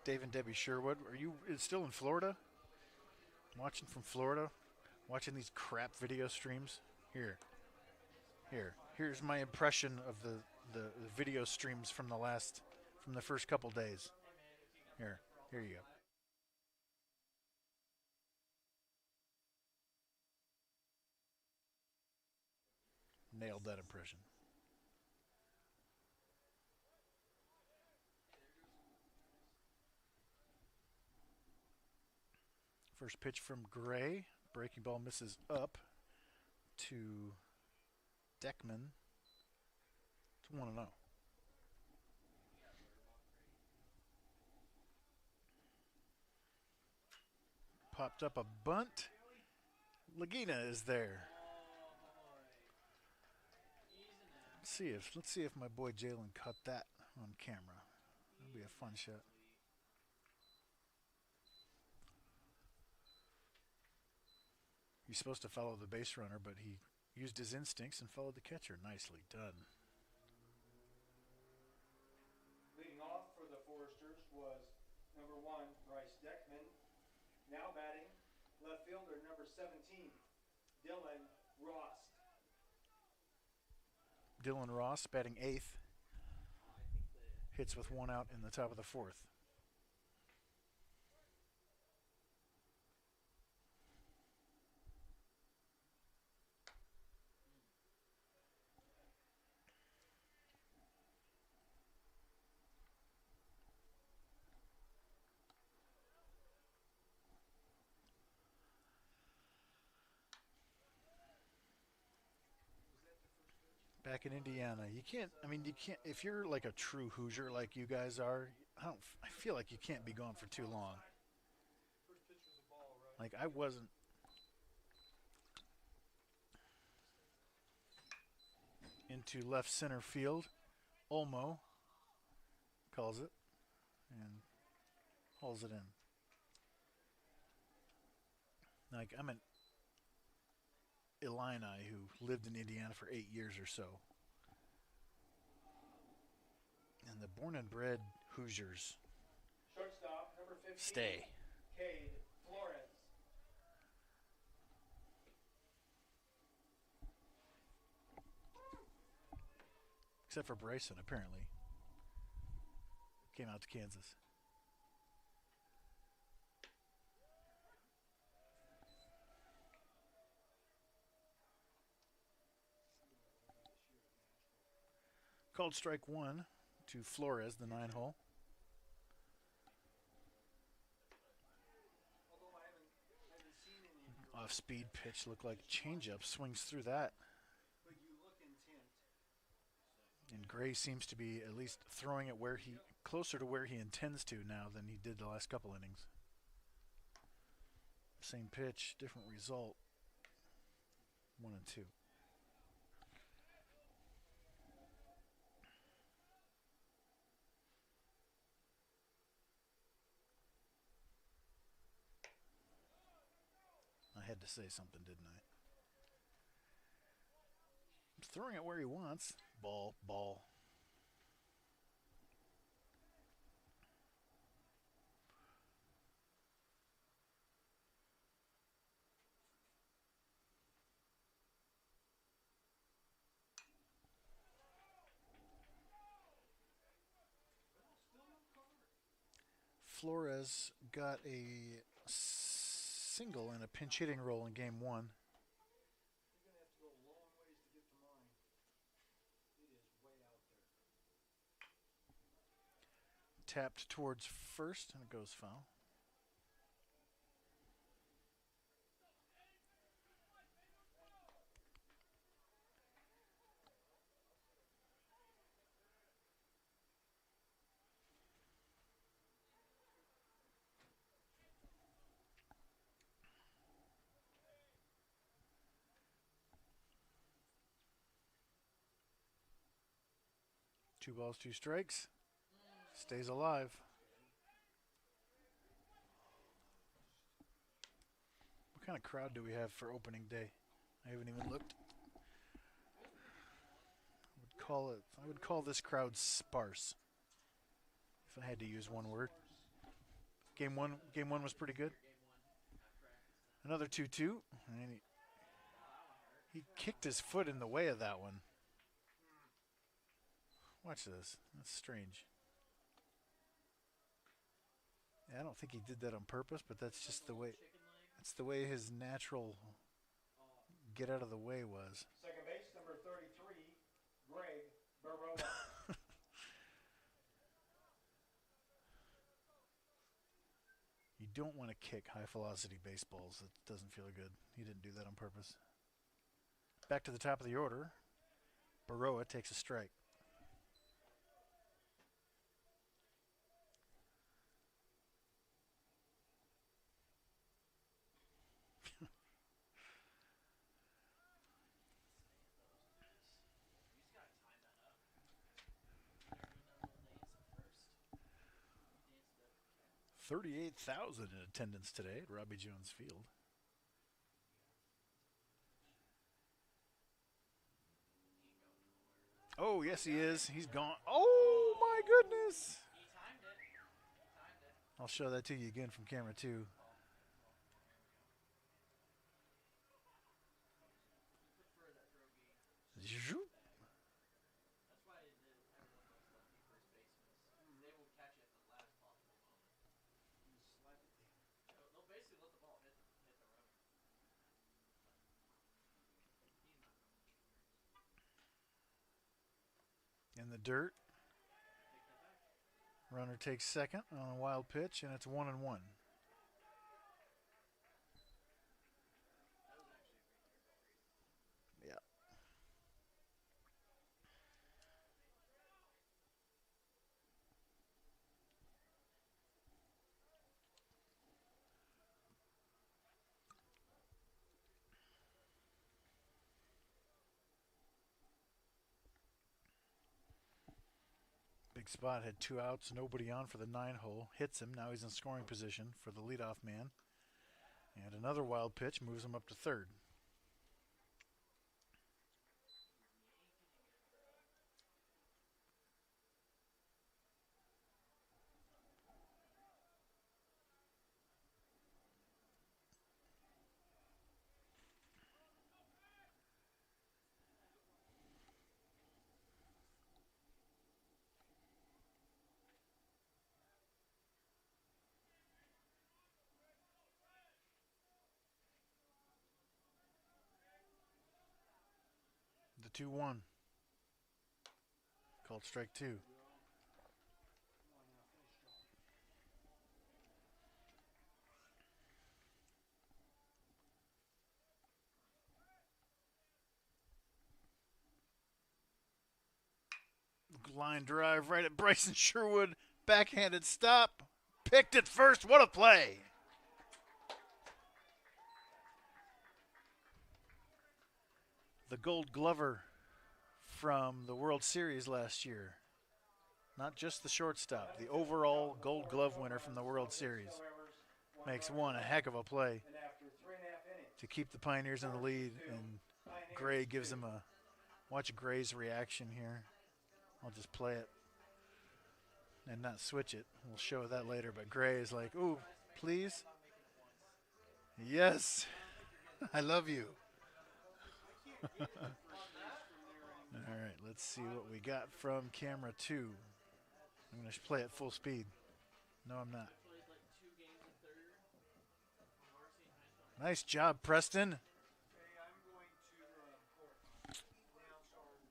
Dave and Debbie Sherwood, are you still in Florida? Watching from Florida? Watching these crap video streams? Here's my impression of the video streams from the first couple days. Here you go. Nailed that impression. First pitch from Gray. Breaking ball misses up to Deckman. It's 1-0. Popped up a bunt. Lagina is there. Let's see if my boy Jalen caught that on camera. That'll be a fun shot. He's supposed to follow the base runner, but he used his instincts and followed the catcher. Nicely done. Leading off for the Foresters was number 1, Bryce Deckman. Now batting, left fielder number 17, Dylan Ross. Dylan Ross batting 8th. Hits with 1 out in the top of the 4th. Back in Indiana, you can't. If you're like a true Hoosier like you guys are, I feel like you can't be gone for too long. Like I wasn't. Into left center field, Olmo calls it and hauls it in. Like I'm an Illini who lived in Indiana for 8 years or so. And the born and bred Hoosiers Shortstop, number 15, stay. Cade Flores. Except for Bryson, apparently. Came out to Kansas. Called strike 1 to Flores, the 9-hole. Off-speed pitch, looked like changeup, swings through that. And Gray seems to be at least throwing it closer to where he intends to now than he did the last couple innings. Same pitch, different result. 1 and 2. I had to say something, didn't I? He's throwing it where he wants. Ball. Flores got a single and a pinch hitting role in game 1. tapped towards first, and it goes foul. Two balls, two strikes. Stays alive. What kind of crowd do we have for opening day? I haven't even looked. I would call this crowd sparse. If I had to use one word. Game one was pretty good. Another 2-2. And he kicked his foot in the way of that one. Watch this. That's strange. I don't think he did that on purpose, but that's just the way. It's the way his natural get out of the way was. Second base, number 33, Greg Barola. You don't want to kick high velocity baseballs. It doesn't feel good. He didn't do that on purpose. Back to the top of the order. Baroa takes a strike. $38,000 in attendance today at Robbie Jones Field. Oh, yes, he is. He's gone. Oh, my goodness. I'll show that to you again from camera 2. Zoop. In the dirt. Runner takes second on a wild pitch, and it's 1-1. Yeah. Big Spot had 2 outs, nobody on for the 9-hole. Hits him. Now he's in scoring position for the leadoff man. And another wild pitch moves him up to third. The 2-1. Called strike 2. Line drive right at Bryson Sherwood. Backhanded stop. Picked it first. What a play. The Gold Glover from the World Series last year. Not just the shortstop. The overall Gold Glove winner from the World Series. Makes one a heck of a play to keep the Pioneers in the lead. And Gray gives him a... Watch Gray's reaction here. I'll just play it and not switch it. We'll show that later. But Gray is like, ooh, please. Yes. I love you. All right, let's see what we got from camera 2. I'm going to play it full speed. No, I'm not. Nice job, Preston.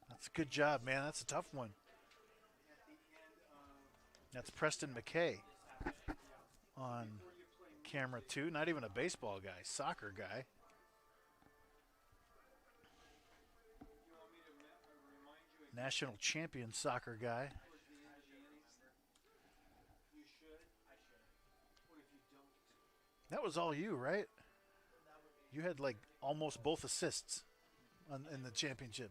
That's a good job, man. That's a tough one. That's Preston McKay on camera 2. Not even a baseball guy, soccer guy. National champion soccer guy. That was all you, right? You had like almost both assists in the championship.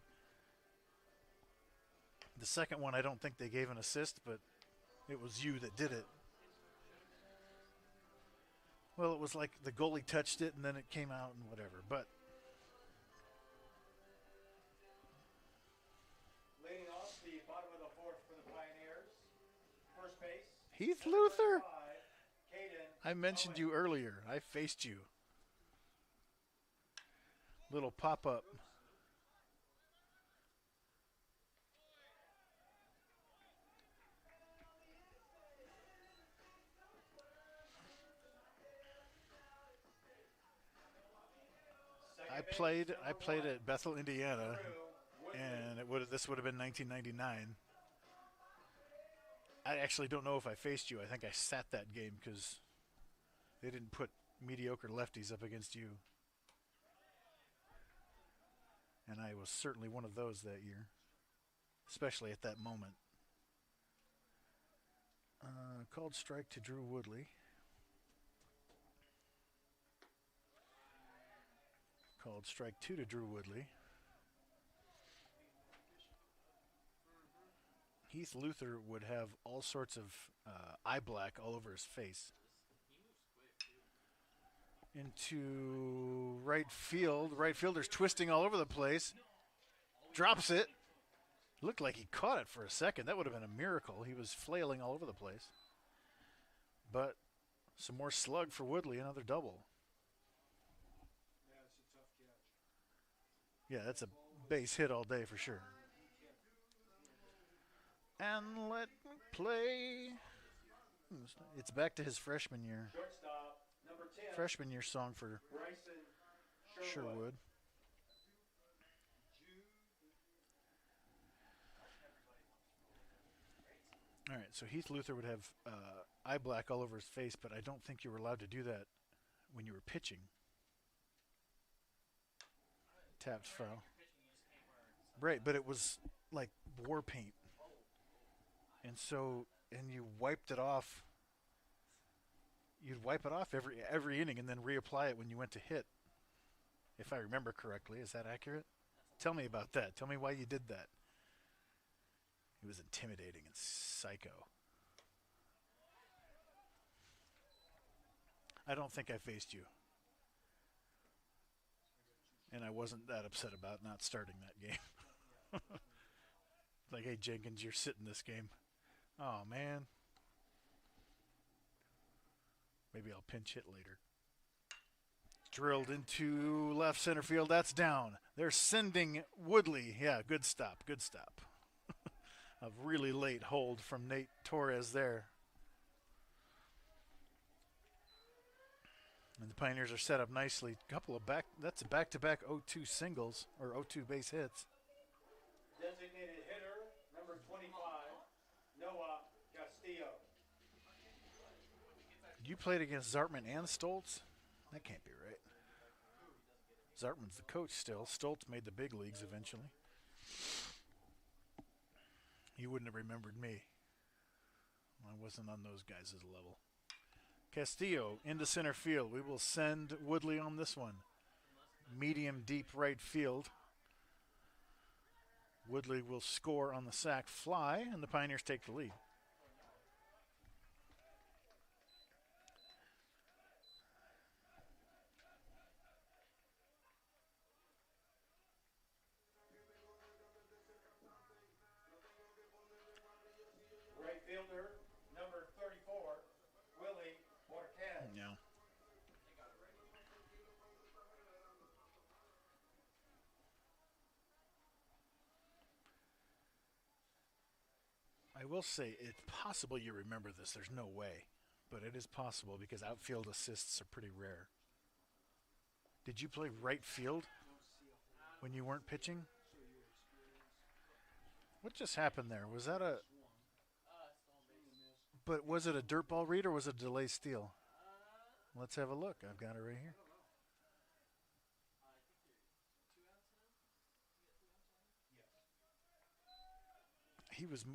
The second one, I don't think they gave an assist, but it was you that did it. Well, it was like the goalie touched it and then it came out and whatever, but Leading off the bottom of the fourth for the Pioneers. First base. Heath number Luther. 35, Caden I mentioned Owen. you earlier. I faced you. Little pop-up. I played at Bethel, Indiana, and this would have been 1999. I actually don't know if I faced you. I think I sat that game because they didn't put mediocre lefties up against you. And I was certainly one of those that year, especially at that moment. Called strike to Drew Woodley. Called strike 2 to Drew Woodley. Heath Luther would have all sorts of eye black all over his face. Into right field. Right fielder's twisting all over the place. Drops it. Looked like he caught it for a second. That would have been a miracle. He was flailing all over the place. But some more slug for Woodley, another double. Yeah, that's a base hit all day for sure. And let me play. It's back to his freshman year. Shortstop, number 10, Freshman year song for Bryson Sherwood. All right, so Heath Luther would have eye black all over his face, but I don't think you were allowed to do that when you were pitching. Tapped foul. Right, but it was like war paint. And so, and you wiped it off. You'd wipe it off every inning and then reapply it when you went to hit. If I remember correctly, is that accurate? Tell me about that. Tell me why you did that. It was intimidating and psycho. I don't think I faced you. And I wasn't that upset about not starting that game. Like, hey, Jenkins, you're sitting this game. Oh, man. Maybe I'll pinch hit later. Drilled into left center field. That's down. They're sending Woodley. Yeah, good stop. Good stop. A really late hold from Nate Torres there. And the Pioneers are set up nicely. That's a back-to-back 0-2 singles, or 0-2 base hits. designated hitter, number 25, Noah Castillo. You played against Zartman and Stoltz? That can't be right. Zartman's the coach still. Stoltz made the big leagues eventually. You wouldn't have remembered me. I wasn't on those guys' level. Castillo into center field. We will send Woodley on this one. Medium deep right field. Woodley will score on the sac fly, and the Pioneers take the lead. Right fielder, number 34, Willie Marquez. Yeah. I will say it's possible you remember this. There's no way, but it is possible because outfield assists are pretty rare. Did you play right field when you weren't pitching? What just happened there? Was that a... But was it a dirt ball read or was it a delay steal? Let's have a look. I've got it right here.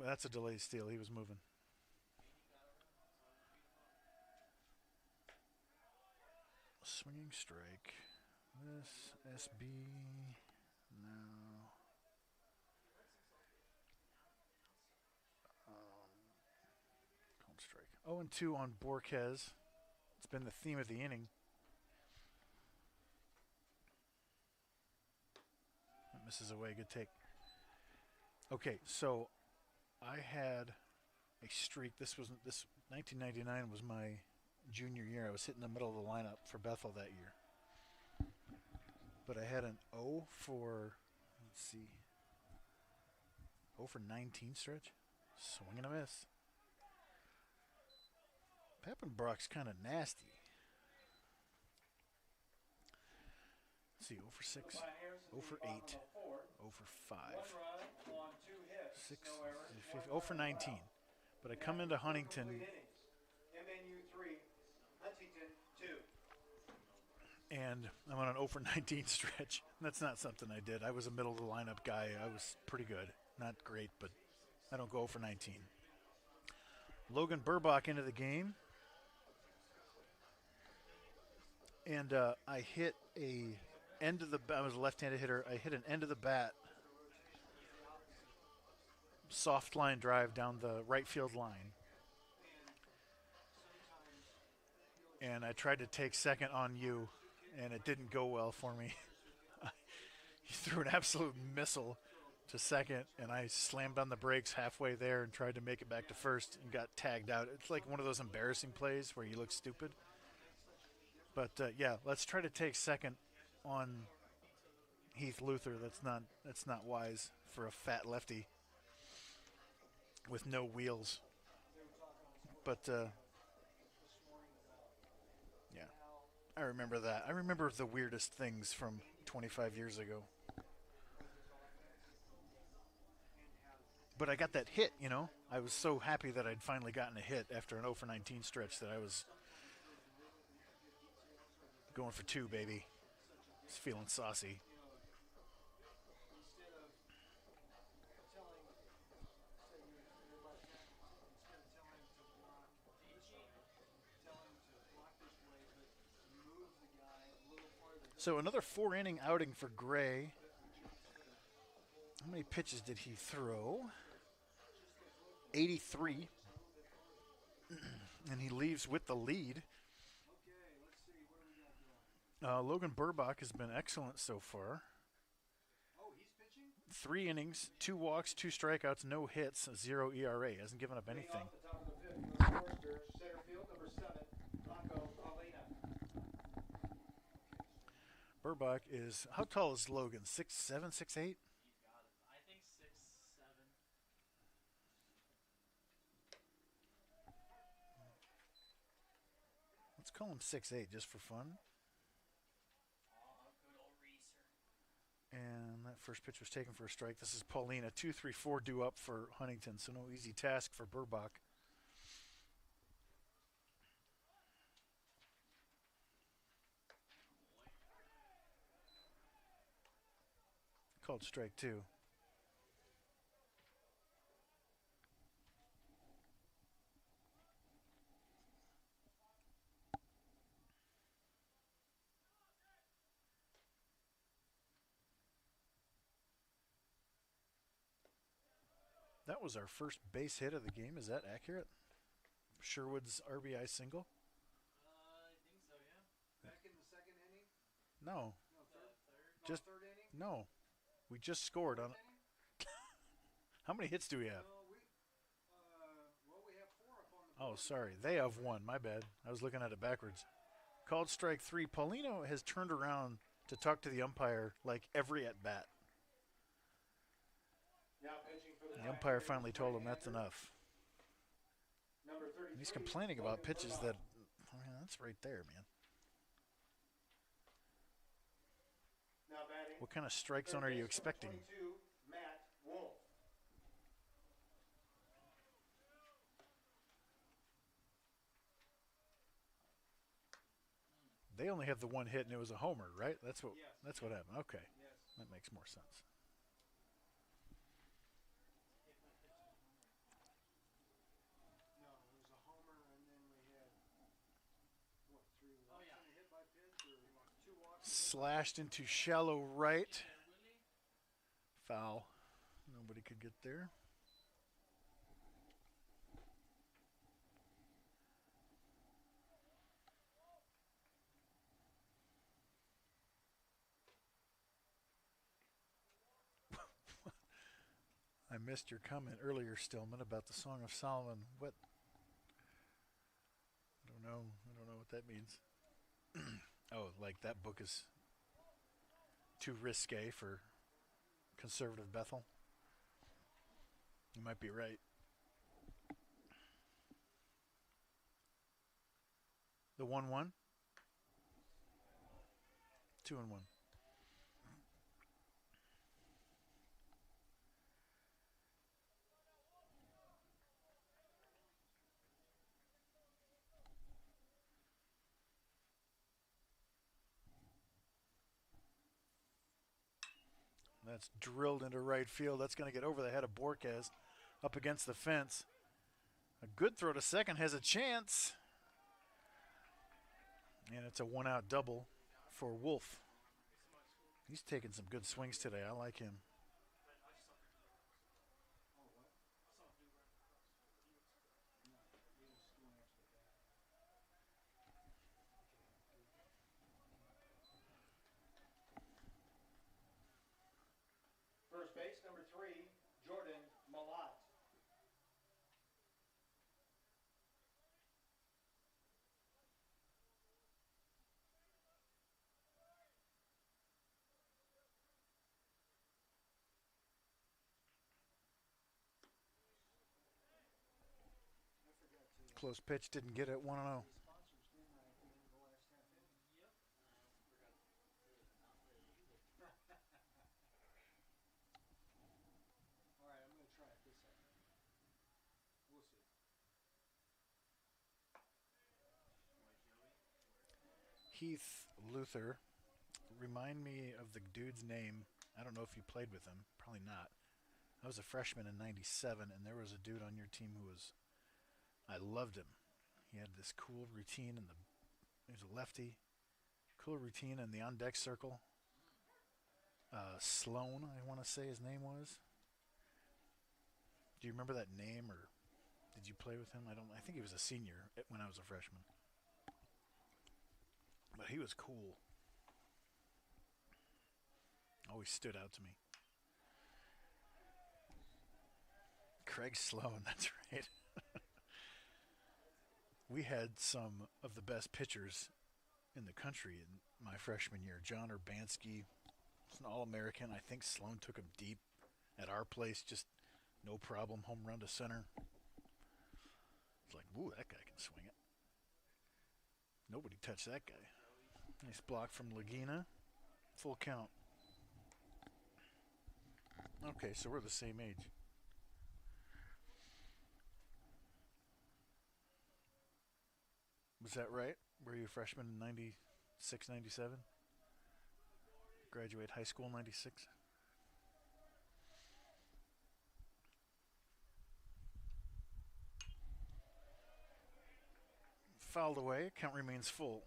That's a delay steal. He was moving. Swinging strike. This SB. No. Called strike. 0-2 on Borquez. It's been the theme of the inning. That misses away. Good take. Okay, so I had a streak. This 1999 was my junior year. I was hitting the middle of the lineup for Bethel that year. But I had an 0 for, let's see, 0 for 19 stretch. Swing and a miss. Peppenbrock's kind of nasty. Let's see, 0 for 6, 0 for 8, 0 for 5, 6, 0 for 19. But I come into Huntington. MNU 3, Huntington 2. And I'm on an 0 for 19 stretch. That's not something I did. I was a middle of the lineup guy. I was pretty good. Not great, but I don't go 0 for 19. Logan Burbach into the game. And I hit a end of the bat. I was a left-handed hitter. I hit an end of the bat. Soft line drive down the right field line. And I tried to take second on you, and it didn't go well for me. He threw an absolute missile to second, and I slammed on the brakes halfway there and tried to make it back to first and got tagged out. It's like one of those embarrassing plays where you look stupid. But, yeah, let's try to take second on Heath Luther. That's not wise for a fat lefty with no wheels. But, yeah, I remember that. I remember the weirdest things from 25 years ago. But I got that hit, you know. I was so happy that I'd finally gotten a hit after an 0 for 19 stretch that I was going for 2, baby. Just feeling saucy. So another 4-inning outing for Gray. How many pitches did he throw? 83. And he leaves with the lead. Logan Burbach has been excellent so far. 3 innings, 2 walks, 2 strikeouts, no hits, 0 ERA. Hasn't given up anything. Burbach is, how tall is Logan? 6'7", 6'8"? I think 6'7". Let's call him 6'8" just for fun. Good old Reeser. And that first pitch was taken for a strike. This is Paulina. 2-3-4 due up for Huntington, so no easy task for Burbach. Called strike 2. That was our first base hit of the game. Is that accurate? Sherwood's RBI single? I think so, yeah. Back in the second inning? No. No, third? Just Third inning? no. We just scored on. How many hits do we have? We have 4 up on the Oh, sorry. They have 1. My bad. I was looking at it backwards. Called strike 3. Paulino has turned around to talk to the umpire like every at bat. Now pitching for The umpire finally told him that's enough. number 33. He's complaining about pitches that, I mean, that's right there, man. Now batting. What kind of strike zone are you expecting? 22, Matt Wolf. they only have the one hit, and it was a homer, right? That's what. Yes. That's what happened. Okay, Yes. that makes more sense. No, it was a homer, and then we had, what, 3 walks? Oh, yeah. And a hit by pitch, or 2 walks? Slashed into shallow right. Willie? Foul. Nobody could get there. I missed your comment earlier, Stillman, about the Song of Solomon. What? I don't know. I don't know what that means. Oh, like that book is too risque for conservative Bethel? You might be right. The 1-1? 2-1. That's drilled into right field. That's going to get over the head of Borquez up against the fence. A good throw to second has a chance. And it's a 1-out double for Wolf. He's taking some good swings today. I like him. First base, number 3, Jordan Malott. Close pitch, didn't get it. 1-0. Sponsors, didn't I, at the end of the last half inning? Yep. Forgot to do it not let you either. All right, I'm going to try it this side. We'll see. Heath Luther. Remind me of the dude's name. I don't know if you played with him. Probably not. I was a freshman in '97, and there was a dude on your team who was. I loved him. He had this cool routine, and he was a lefty. Cool routine in the on-deck circle. Sloan, I want to say his name was. Do you remember that name, or did you play with him? I don't. I think he was a senior when I was a freshman. But he was cool. Always stood out to me. Craig Sloan, that's right. We had some of the best pitchers in the country in my freshman year. John Urbanski was an All-American. I think Sloan took him deep at our place, just no problem, home run to center. It's like, ooh, that guy can swing it. Nobody touched that guy. Nice block from Laguna. Full count. Okay, so we're the same age. Was that right? Were you a freshman in 96, 97? Graduate high school 96? Fouled away. Count remains full.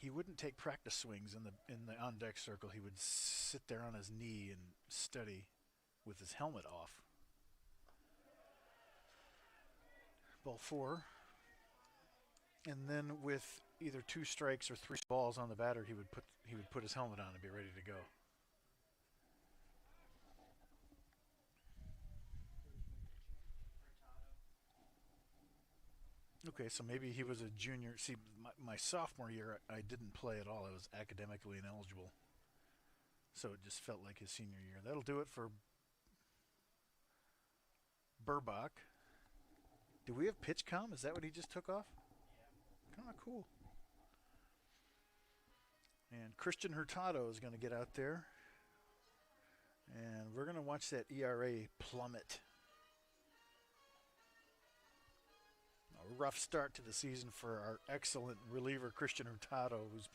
He wouldn't take practice swings in the on deck circle. He would sit there on his knee and study with his helmet off. Ball 4. And then with either 2 strikes or 3 balls on the batter, he would put his helmet on and be ready to go. Okay, so maybe he was a junior. See, my sophomore year, I didn't play at all. I was academically ineligible. So it just felt like his senior year. That'll do it for Burbach. Do we have pitch comm? Is that what he just took off? Yeah. Kind of cool. And Christian Hurtado is going to get out there And we're going to watch that ERA plummet. A rough start to the season for our excellent reliever, Christian Hurtado, who's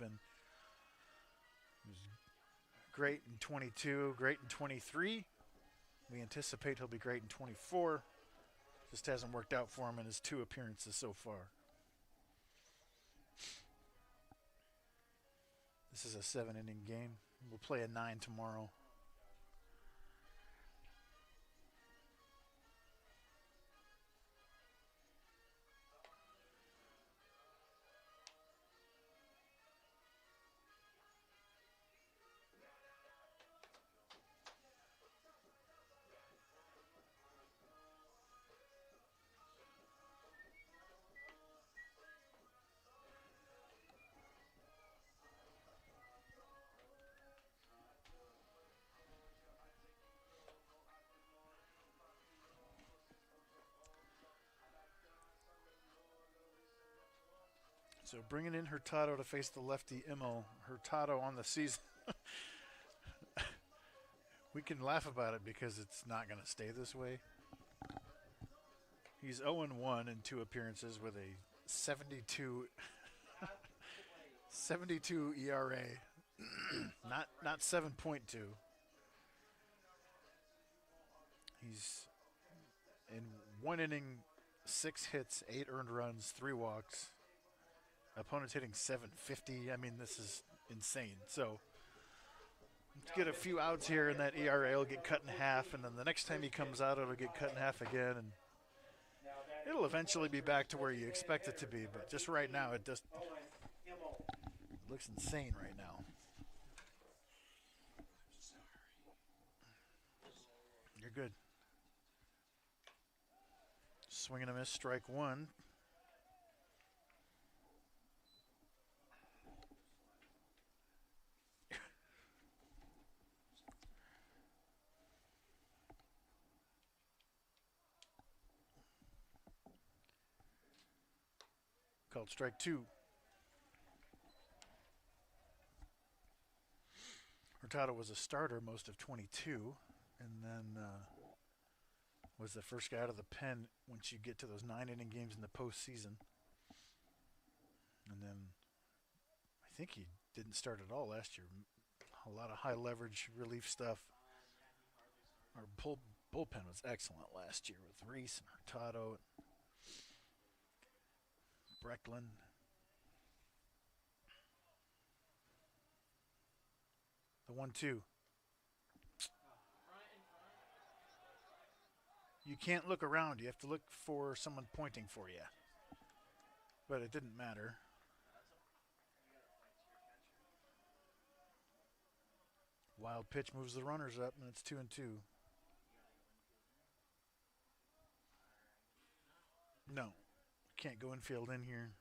great in 22, great in 23. We anticipate he'll be great in 24. Just hasn't worked out for him in his 2 appearances so far. This is a 7-inning game. We'll play a 9 tomorrow. So bringing in Hurtado to face the lefty Immel. Hurtado on the season. We can laugh about it because it's not going to stay this way. He's 0-1 in 2 appearances with a 72 ERA. not 7.2. He's in 1 inning, 6 hits, 8 earned runs, 3 walks. Opponent's hitting 750. I mean, this is insane. So let's get a few outs here, and that ERA will get cut in half. And then the next time he comes out, it'll get cut in half again. And it'll eventually be back to where you expect it to be. But just right now, it looks insane right now. You're good. Swing and a miss, strike 1. Called strike 2. Hurtado was a starter most of 22, and then was the first guy out of the pen once you get to those 9-inning games in the postseason. And then I think he didn't start at all last year. A lot of high leverage relief stuff. Our bullpen was excellent last year with Reese and Hurtado, Brecklin. The 1-2. You can't look around. You have to look for someone pointing for you. But it didn't matter. Wild pitch moves the runners up, and it's 2-2. No. Can't go infield in here.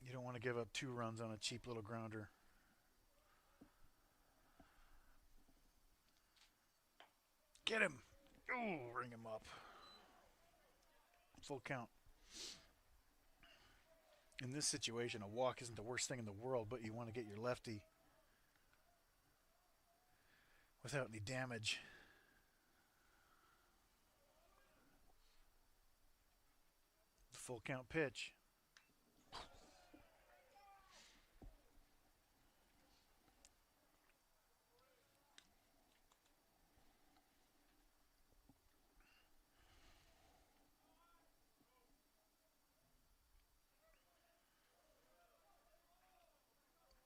You don't want to give up 2 runs on a cheap little grounder. Get him. Ooh, ring him up. Full count. In this situation, a walk isn't the worst thing in the world, but you want to get your lefty without any damage. Full count pitch.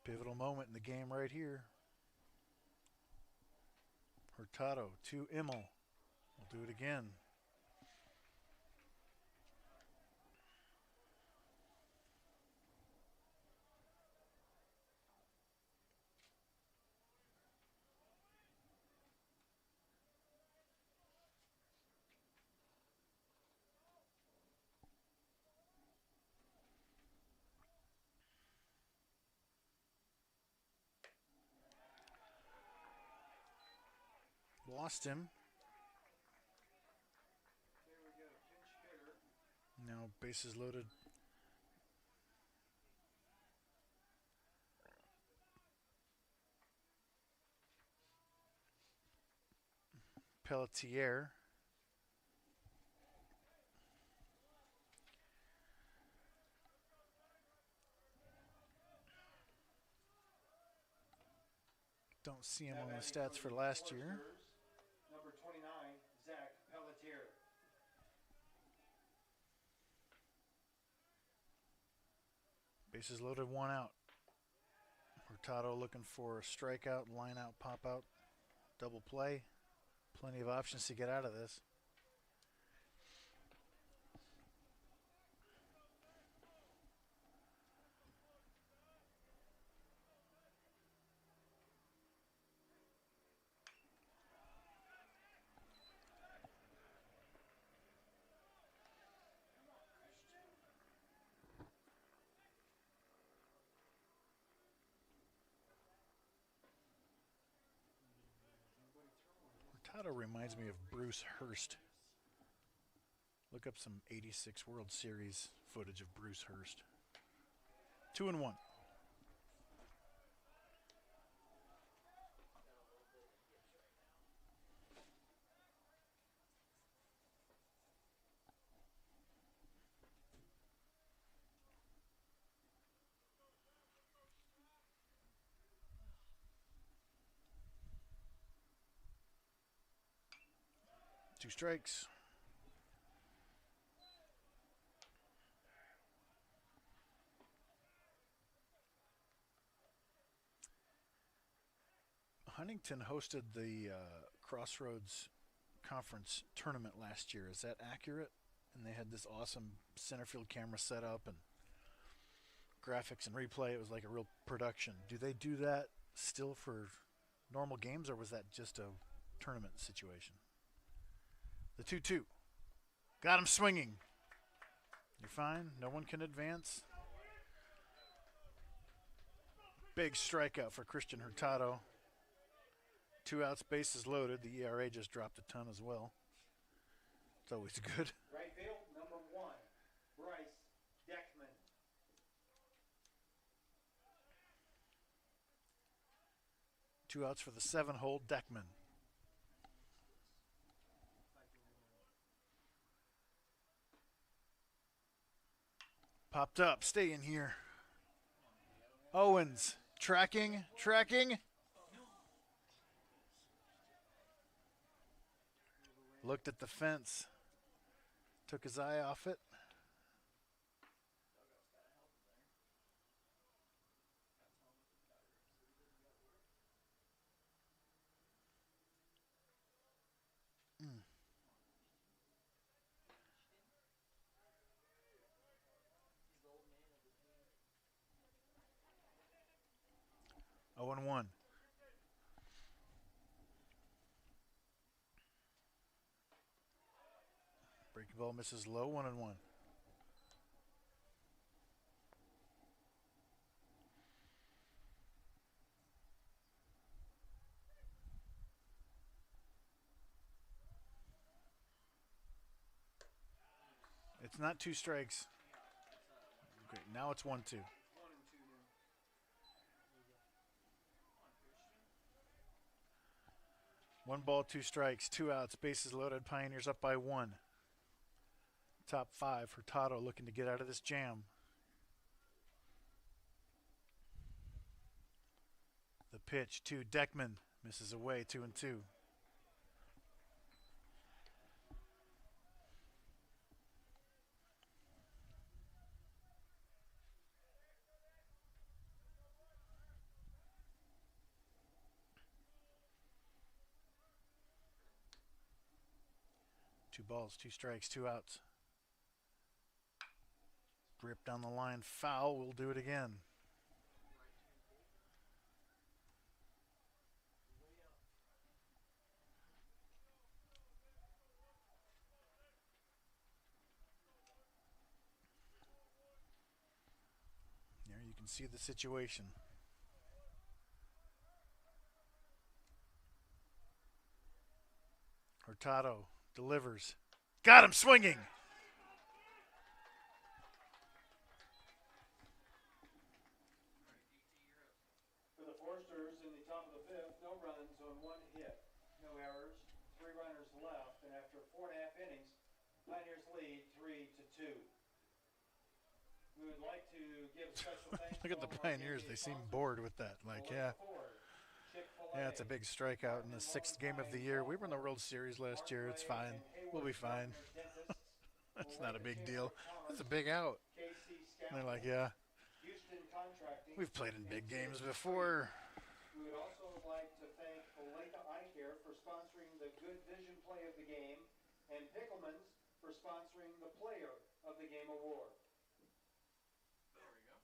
Pivotal moment in the game right here. Hurtado to Immel. We'll do it again. Lost him. Now bases loaded. Pelletier. Don't see him on the stats for last year. Number 29, Zach Pelletier. Bases loaded, one out. Hurtado looking for a strikeout, line out, pop out, double play. Plenty of options to get out of this. Hurtado reminds me of Bruce Hurst. Look up some 86 World Series footage of Bruce Hurst. 2-1. Two strikes. Huntington hosted the Crossroads Conference tournament last year. Is that accurate? And they had this awesome center field camera set up and graphics and replay. It was like a real production. Do they do that still for normal games, or was that just a tournament situation? The 2-2. Got him swinging. You're fine. No one can advance. Big strikeout for Christian Hurtado. 2 outs, bases loaded. The ERA just dropped a ton as well. It's always good. Right field, number 1, Bryce Deckman. Two outs for the 7-hole Deckman. Popped up. Stay in here. Owens. Tracking. Looked at the fence. Took his eye off it. Mm. 0-1. Breaking ball misses low. 1-1. It's not 2 strikes. Okay, now it's 1-2. 1 and 2 now. 1 ball, 2 strikes, 2 outs, bases loaded. Pioneers up by 1. Top 5. Hurtado looking to get out of this jam. The pitch to Deckman. Misses away. 2-2. Two balls, 2 strikes, 2 outs. Grip down the line, foul. We'll do it again. There you can see the situation. Hurtado delivers. Got him swinging. For the Foresters in the top of the 5th, no runs on 1 hit, no errors, 3 runners Pioneers lead 3-2. We would like to give special thanks Look to at the all of our Pioneers. game day They seem sponsors. bored with that. Like, yeah, Ford, Chick-fil-A, yeah, it's a big strikeout in the 6th game of the year. We were in the World Series last year. It's fine. We'll be fine. That's not a big deal. That's a big out. And they're like, yeah, Houston Contracting. we've played in big games before. We would also like to thank Olathe Eye Care for sponsoring the Good Vision Play of the Game and Pickleman's for sponsoring the Player of the Game award. There we go.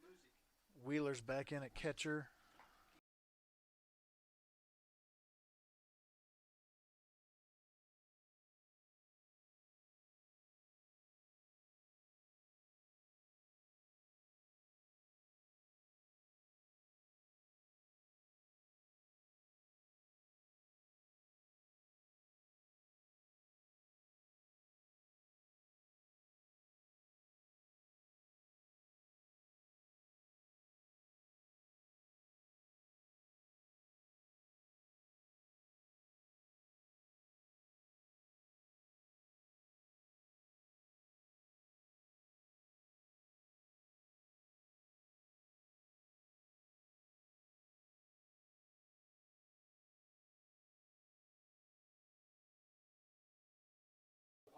Music. Wheeler's back in at catcher.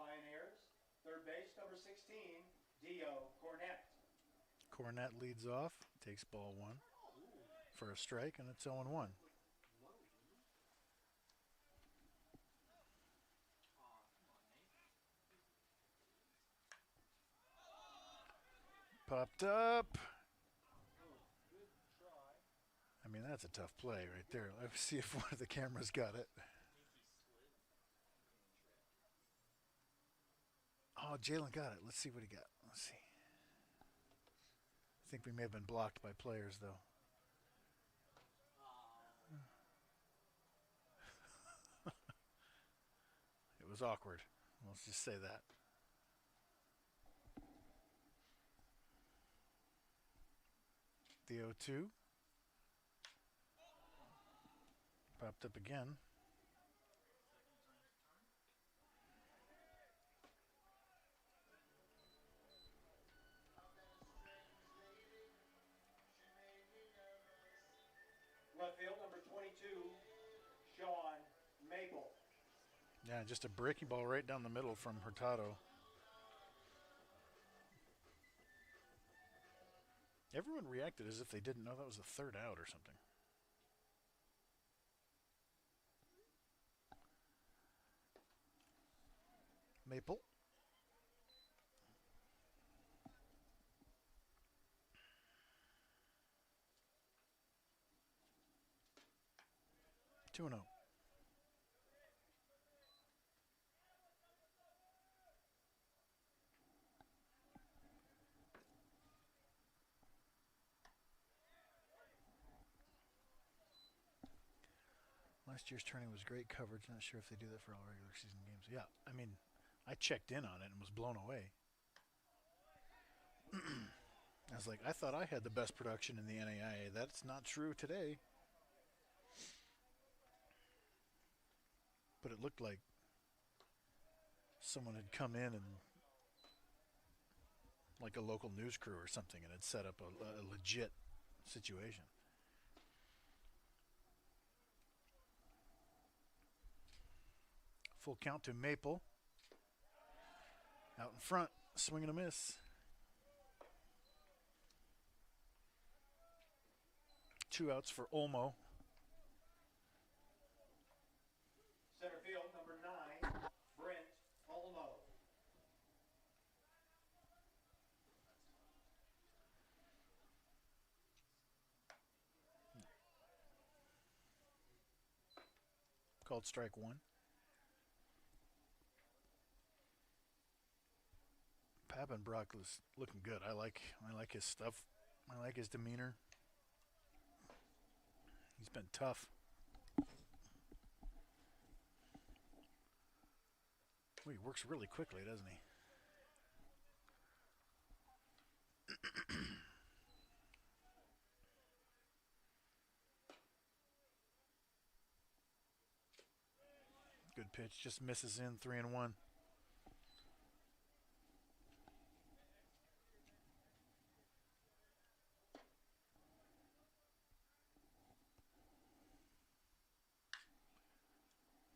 Pioneers, third base, number 16, Dio Cornett. Cornett leads off, takes ball 1 for a strike, and it's 0-1. Popped up. I mean, that's a tough play right there. Let's see if one of the cameras got it. Oh, Jalen got it. Let's see what he got. Let's see. I think we may have been blocked by players, though. It was awkward. Let's just say that. The 0-2. Popped up again. Left field, number 22, Sean Maple. Yeah, just a breaking ball right down the middle from Hurtado. Everyone reacted as if they didn't know that was a third out or something. Maple. Two and 0. Last year's tourney was great coverage. Not sure if they do that for all regular season games. Yeah, I mean, I checked in on it and was blown away. I was like, I thought I had the best production in the NAIA. That's not true today. But it looked like someone had come in and, like a local news crew or something, and had set up a legit situation. Full count to Maple. Out in front, swing and a miss. 2 outs for Olmo. Center field, number 9, Brent Olmo. Called strike 1. Papenbrock was looking good. I like his stuff. I like his demeanor. He's been tough. Well, he works really quickly, doesn't he? Good pitch, just misses in. 3-1.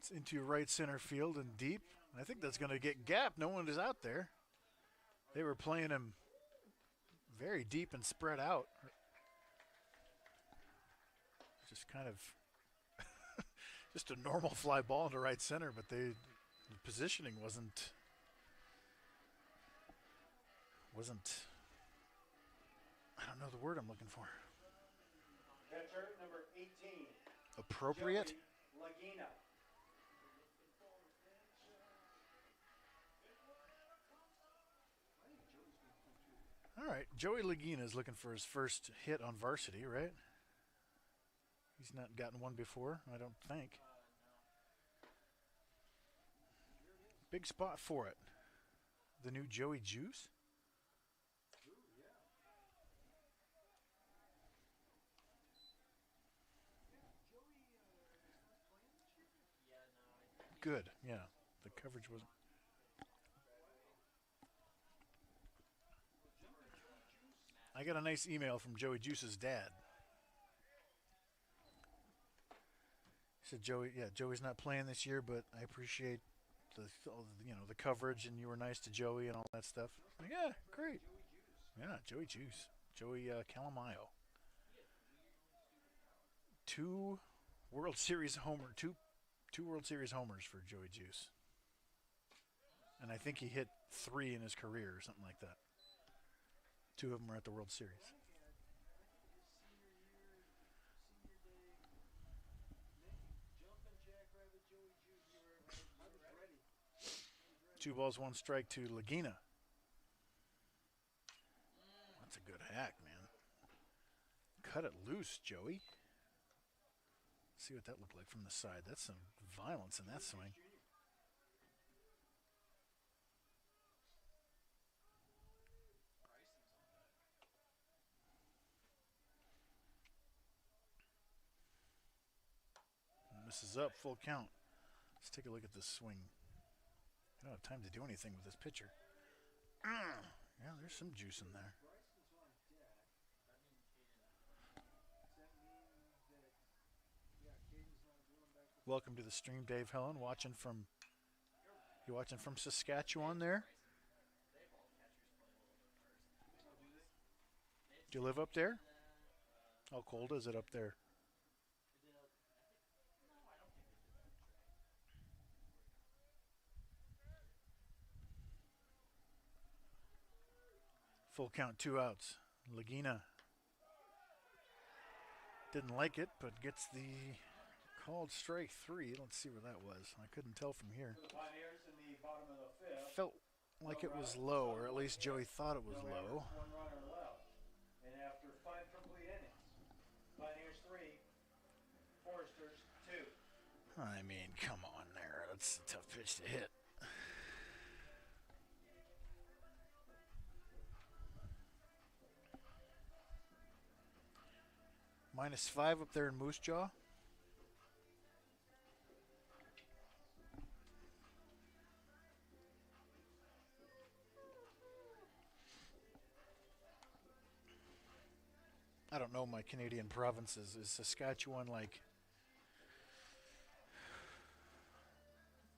It's into right center field and deep. I think that's going to get gapped. No one is out there. They were playing him very deep and spread out. Just kind of just a normal fly ball into right center, but the positioning wasn't I don't know the word I'm looking for. Catcher number 18. Appropriate? Joey Lagina. All right, Joey Lagina is looking for his first hit on varsity, right? He's not gotten one before, I don't think. Big spot for it. The new Joey Juice? Good, yeah. The coverage wasn't. I got a nice email from Joey Juice's dad. He said, Joey's not playing this year, but I appreciate the coverage, and you were nice to Joey and all that stuff. Like, yeah, great. Yeah, Joey Juice. Joey Calamayo. Two World Series homers for Joey Juice. And I think he hit 3 in his career or something like that. 2 of them were at the World Series. Two balls, 1 strike to Lagina. That's a good hack, man. Cut it loose, Joey. See what that looked like from the side. That's some violence in that swing. Misses up, full count. Let's take a look at this swing. I don't have time to do anything with this pitcher. Yeah, there's some juice in there. Welcome to the stream, Dave Helen. You watching from Saskatchewan there? Do you live up there? How cold is it up there? Full count, 2 outs. Lagina didn't like it, but gets the called strike 3. Let's see where that was. I couldn't tell from here. The Pioneers in the bottom of the 5th. Felt like it was low, or at least Joey thought it was low. 1 runner left. And after 5 complete innings, Pioneers 3, Foresters 2. I mean, come on there. That's a tough pitch to hit. -5 up there in Moose Jaw. I don't know my Canadian provinces. Is Saskatchewan like...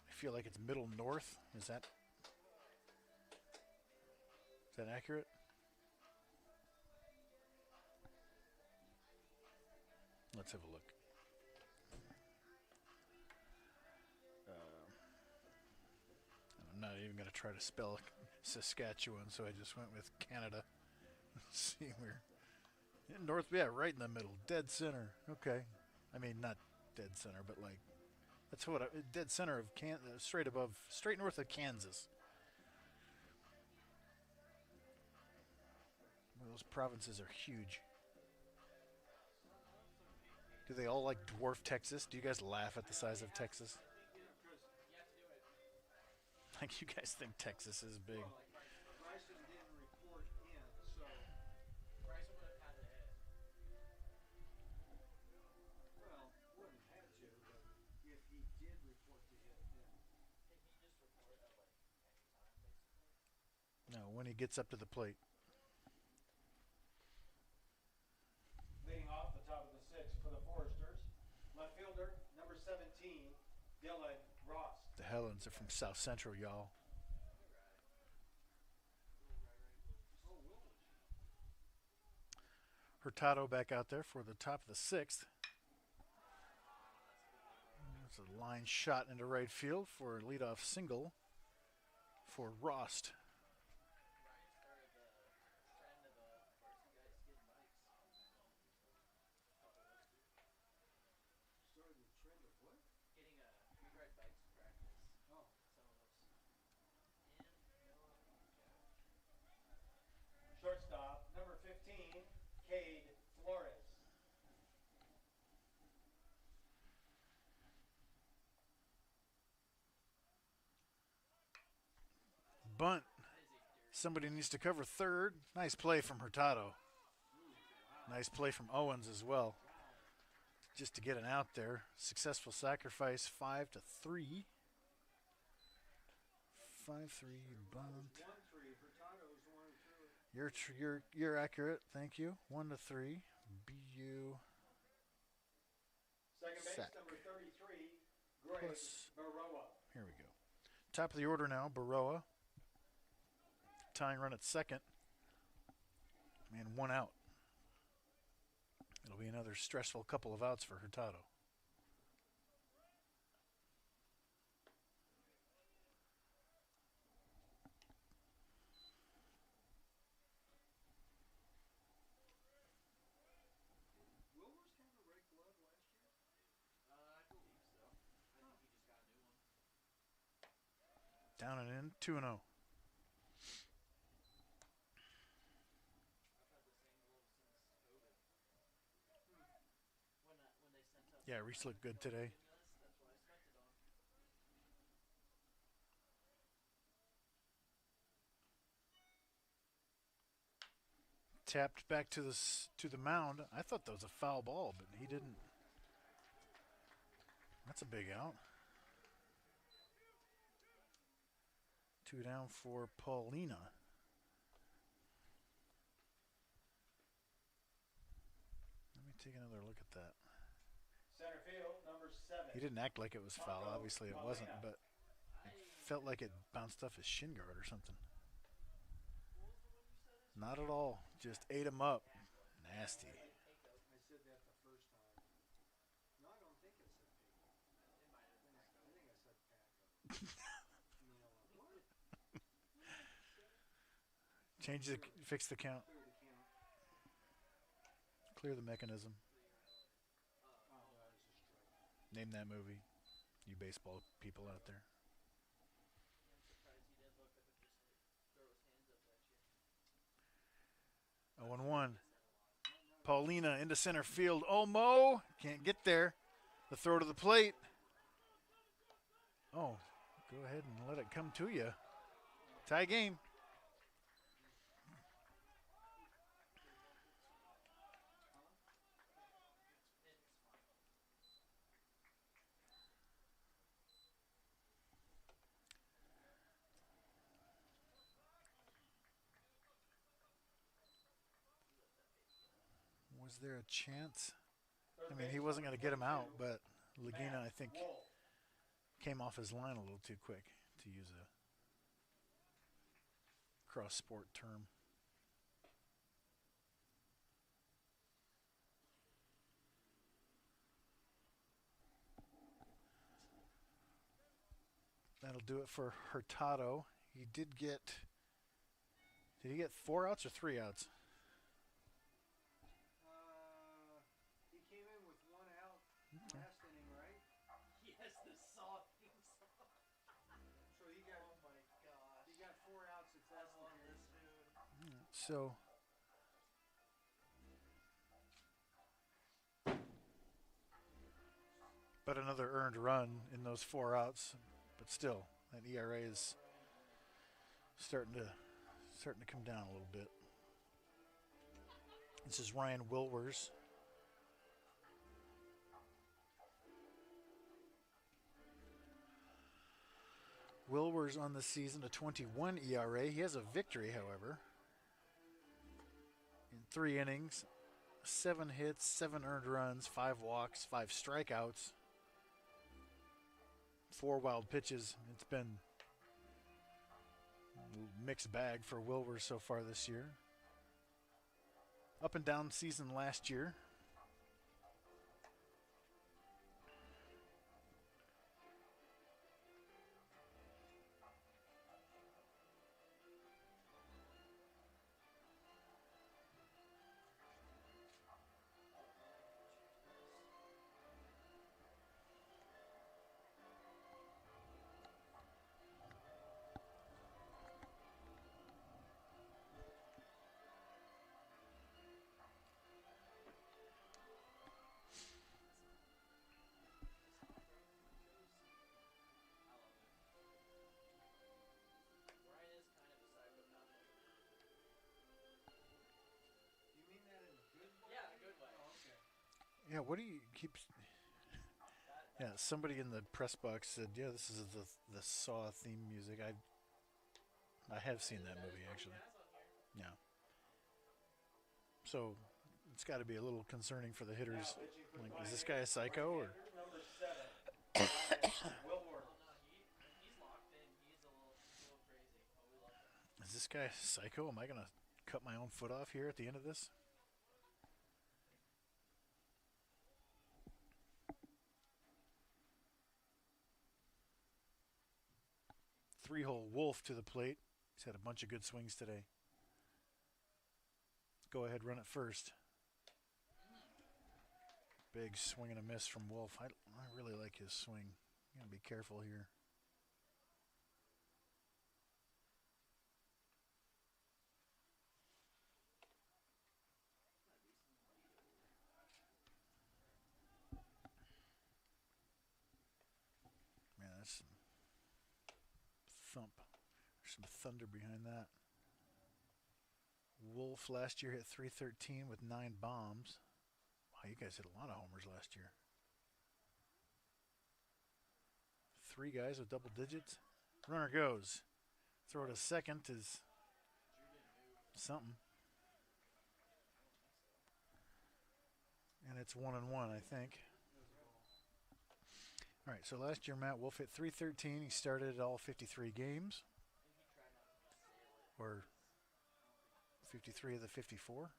I feel like it's middle north. Is that accurate? Let's have a look. I'm not even going to try to spell Saskatchewan, so I just went with Canada. Let's see where. In north, yeah, right in the middle, dead center. Okay, I mean not dead center, but like that's what dead center of straight north of Kansas. Those provinces are huge. Do they all like dwarf Texas? Do you guys laugh at the size of Texas? Like you guys think Texas is big. Bryson didn't report in, so Bryson would have had to hit. Well, wouldn't have had to, but if he did report to hit, then can he just report at like any time, basically? No, when he gets up to the plate. Leading off the top of the 6th for the Foresters, left fielder number 17, Dylan Helens are from South Central, y'all. Hurtado back out there for the top of the 6th. That's a line shot into right field for a leadoff single for Rost. Started the trend of what? Getting we ride bikes to practice. Oh. Some of us. And Noah, Josh. Shortstop, number 15, Cade Flores. Bunt. Somebody needs to cover third. Nice play from Hurtado. Nice play from Owens as well. Just to get an out there. Successful sacrifice, 5-3. 5-3 bunt. 1-3. Hurtado's the one who threw it. You're accurate. Thank you. 1-3. BU. Second base, Sack. number 33, Greg Plus- Baroa. Here we go. Top of the order now, Baroa. Tying run at second. And 1 out. It'll be another stressful couple of outs for Hurtado. Wilbers have a red glove last year? I believe so. I think he just got a new one. Down and in, 2-0. I've had the same glove since COVID. When they sent us. Yeah, Reese looked good today. That's what I spent it on. Tapped back to the mound. I thought that was a foul ball, but he didn't. That's a big out. 2 down for Paulina. Let me take another look at that. Center field, number 7. He didn't act like it was foul. Obviously, it wasn't, but it felt like it bounced off his shin guard or something. Not at all. Just ate him up. Nasty. I said that the first time. No, I don't think I said Pico. It might have been. I think I said Paco. And then I went, what? Fix the count. Clear the count. Clear the mechanism. Oh, that was a strike. Name that movie. You baseball people out there. I'm surprised he didn't look up and just throw his hands up at you. 0-1. Paulina into center field. Oh, Mo can't get there. The throw to the plate. Oh, go ahead and let it come to you. Tie game. Was there a chance? I mean, he wasn't going to get him out, but Laguna, I think, came off his line a little too quick, to use a cross-sport term. That'll do it for Hurtado. He did he get 4 outs or 3 outs? He came in with 1 out last inning, right? Yes, the sawing. So he got Oh my gosh. he got 4 outs if I that's the love case. this dude. So but another earned run in those 4 outs. But still, that ERA is starting to come down a little bit. This is Ryan Wilwers. Wilwers on the season, a 21 ERA. He has a victory, however. In 3 innings, 7 hits, 7 earned runs, 5 walks, 5 strikeouts. 4 wild pitches. It's been a mixed bag for Wilbur so far this year. Up and down season last year. Ryan is kind of a psychopath. You mean that in a good way? Yeah, a good way. Oh, okay. Yeah, what do you keep? Yeah, somebody in the press box said, "Yeah, this is the Saw theme music." I have seen that movie actually. Yeah. So it's got to be a little concerning for the hitters. Now pitching for the Like, is this guy a Pioneers, psycho or? right-hander, number 7, Ryan Wilborn. Oh no, he's locked in. He's a little crazy, but we love him. Is this guy psycho? Am I gonna cut my own foot off here at the end of this? Three-hole Wolf to the plate. He's had a bunch of good swings today. Go ahead, run it first. Big swing and a miss from Wolf. I really like his swing. You gotta be careful here. Man, that's some thump. There's some thunder behind that. Wolf last year hit .313 with 9 bombs. Wow, you guys hit a lot of homers last year. 3 guys with double digits. Runner goes. Throw to second is something. And it's 1-1, I think. All right, so last year Matt Wolf hit .313. He started all 53 games. Or 53 of the 54.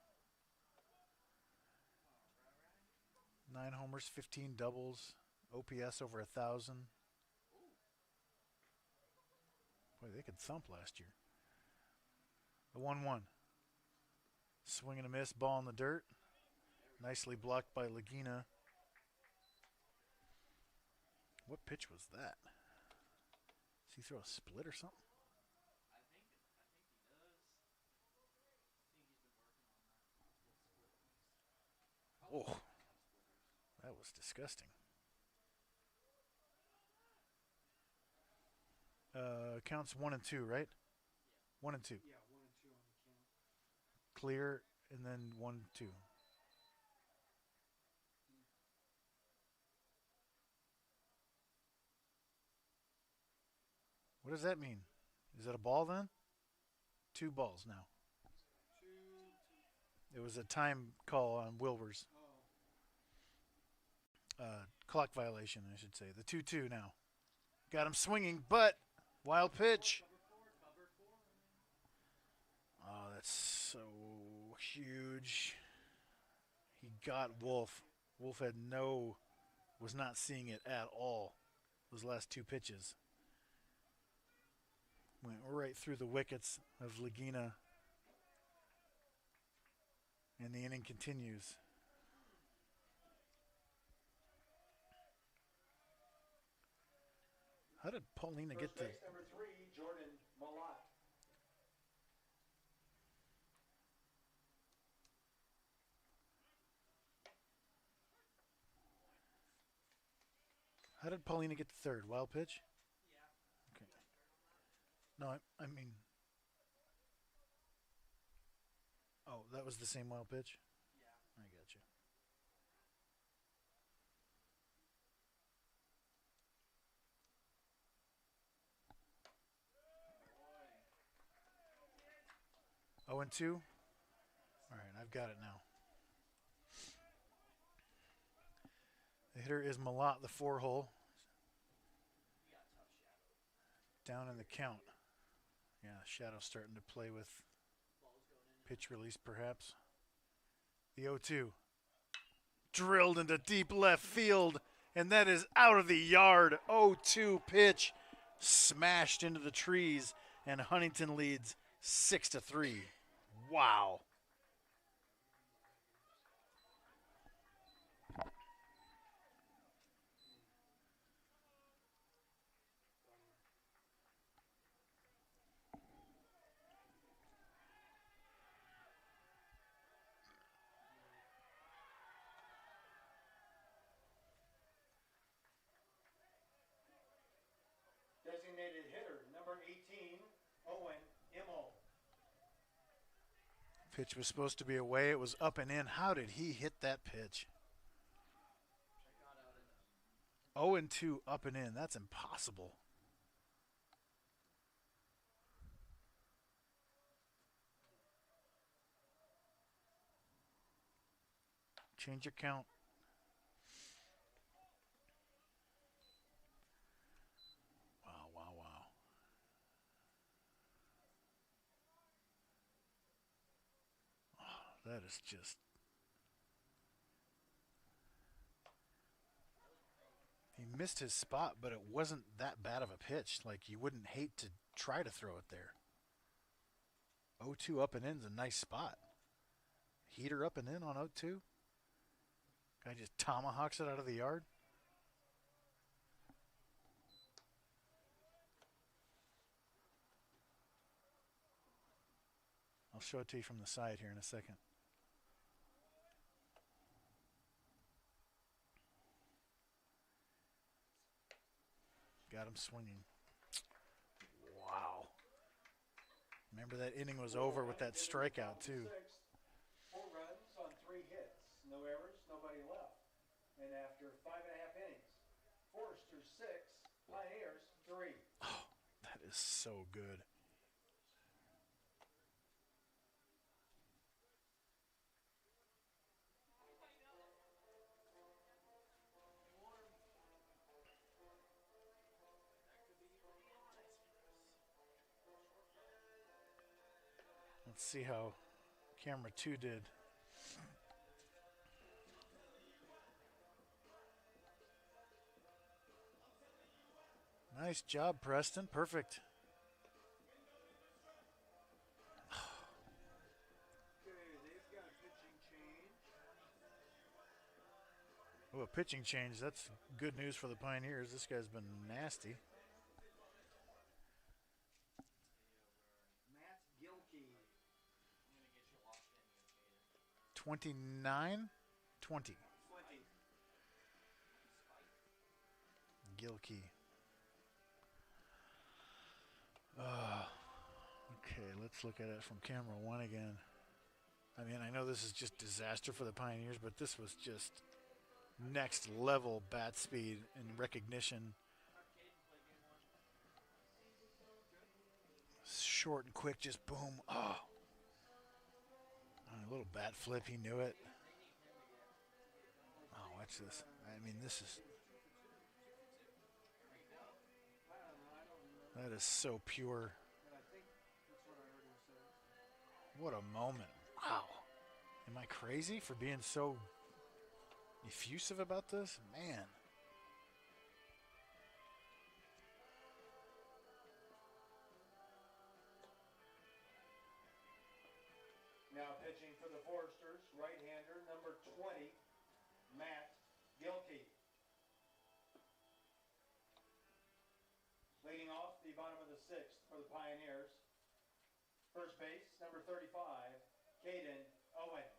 9 homers, 15 doubles, OPS over 1,000. Boy, they could thump last year. The 1-1. Swing and a miss, ball in the dirt. Nicely blocked by Lagina. What pitch was that? Does he throw a split or something? I think he does. I think he's been working on that. Oh, that was disgusting. Counts 1 and 2, right? 1 and 2. Yeah, 1 and 2 on the count. Clear, and then 1-2. What does that mean? Is that a ball then? 2 balls now. 2. It was a time call on Wilbur's. Oh. Clock violation, I should say. The 2-2 now. Got him swinging, but wild pitch. Cover 4. Oh, that's so huge. He got Wolf. Wolf was not seeing it at all. Those last 2 pitches. Went right through the wickets of Lagina. And the inning continues. How did Paulina get First the... base, number 3, Jordan Malott. How did Paulina get the third? Wild pitch? Yeah. Okay. No, I mean... Oh, that was the same wild pitch? Yeah. I got you. Oh, and 2? All right, I've got it now. The hitter is Malott, the 4-hole. He Down in the count. Yeah, Shadow's starting to play with Ball's going in. pitch release, perhaps. The 0-2. Drilled into deep left field, and that is out of the yard. 0-2 pitch smashed into the trees, and Huntington leads 6-3. Wow. Designated hitter, number 18, Owen Immel. Pitch was supposed to be away. It was up and in. How did he hit that pitch? I got out in 0-2 up and in. That's impossible. Change your count. Wow, wow, wow. Oh, that is just... He missed his spot, but it wasn't that bad of a pitch. Like, you wouldn't hate to try to throw it there. 0-2 up and in's a nice spot. Heater up and in on 0-2. Guy just tomahawks it out of the yard. I'll show it to you from the side here in a second. Got him swinging. Wow. Remember that inning was over with that strikeout, too. 4 runs on 3 hits. No errors, nobody left. And after 5.5 innings, Forrester 6, Pioneers 3. Oh, that is so good. Let's see how camera 2 did. Nice job, Preston. Perfect. Okay, they've got a pitching change. Oh, a pitching change. That's good news for the Pioneers. This guy's been nasty. Matt Gilkey. I'm gonna get you locked in here, Caden. 29? 20. 20. Gilkey. Okay, let's look at it from camera 1 again. I mean, I know this is just disaster for the Pioneers, but this was just next level bat speed and recognition. Short and quick, just boom. Oh. A little bat flip, he knew it. Oh, watch this. I mean, this is... That is so pure. And I think that's what I heard him say. What a moment. Wow. Am I crazy for being so effusive about this? Man. Now pitching for the Foresters, right-hander, number 20, Matt Gilkey. Leading off the bottom of the 6th for the Pioneers. First base, number 35, Caden Owens.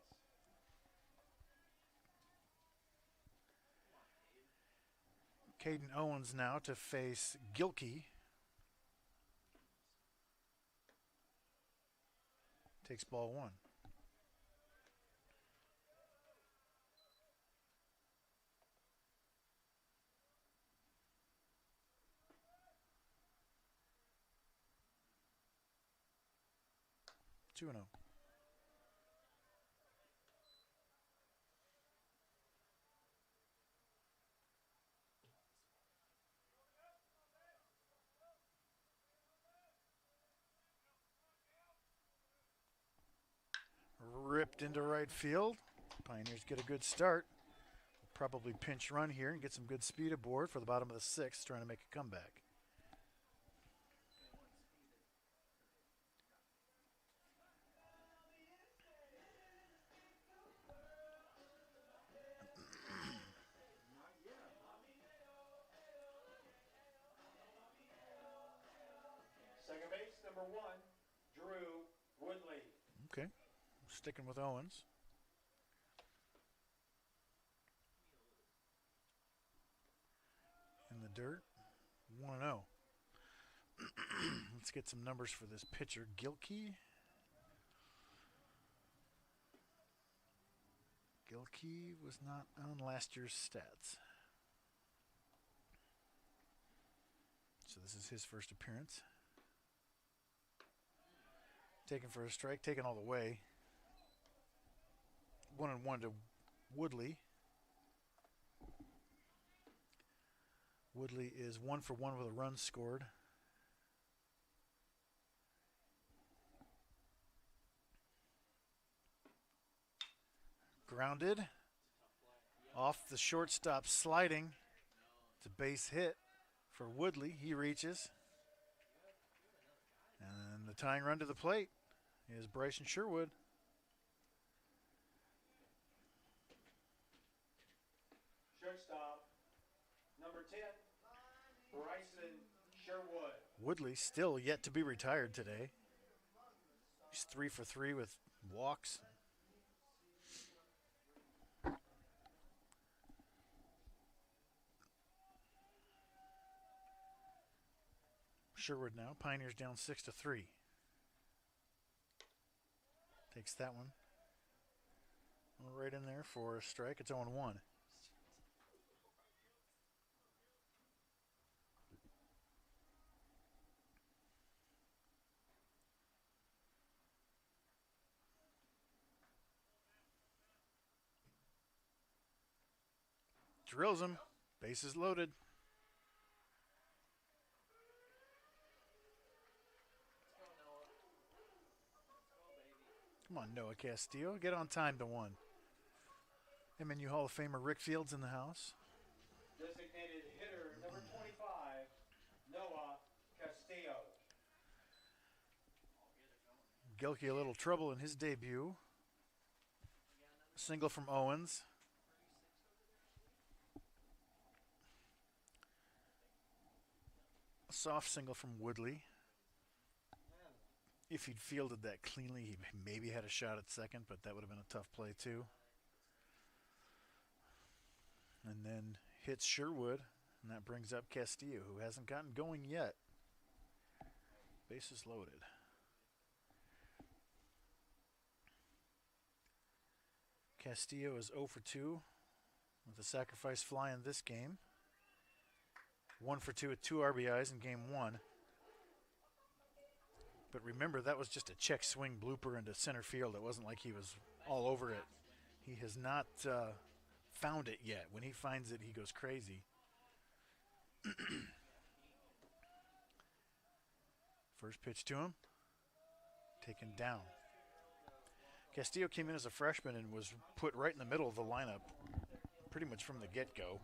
Caden Owens now to face Gilkey. Takes ball 1. Two and 0. ripped into right field. Pioneers get a good start. Probably pinch run here and get some good speed aboard for the bottom of the sixth, trying to make a comeback. Second base, number 1, Drew Woodley. Okay, sticking with Owens. In the dirt, 1-0. Let's get some numbers for this pitcher, Gilkey. Gilkey was not on last year's stats. So this is his first appearance. Taken for a strike, taken all the way. 1-1 to Woodley. Woodley is 1 for 1 with a run scored. Grounded. Off the shortstop sliding. It's a base hit for Woodley. He reaches. And the tying run to the plate is Bryson Sherwood. Shortstop, number 10, Bryson Sherwood. Woodley still yet to be retired today. He's 3 for 3 with walks. Sherwood now. Pioneers down 6-3. Takes that one. Right in there for a strike. It's 0-1. Drills him. Bases loaded. Come on, Noah Castillo. Get on time to 1. MNU Hall of Famer Rick Fields in the house. Designated hitter, number 25, Noah Castillo. Gilkey a little trouble in his debut. Single from Owens. A soft single from Woodley. If he'd fielded that cleanly, he maybe had a shot at second, but that would have been a tough play too. And then hits Sherwood, and that brings up Castillo, who hasn't gotten going yet. Bases loaded. Castillo is 0 for 2 with a sacrifice fly in this game. 1 for 2 with 2 RBIs in game 1. But remember, that was just a check swing blooper into center field. It wasn't like he was all over it. He has not found it yet. When he finds it, he goes crazy. First pitch to him. Taken down. Castillo came in as a freshman and was put right in the middle of the lineup pretty much from the get-go.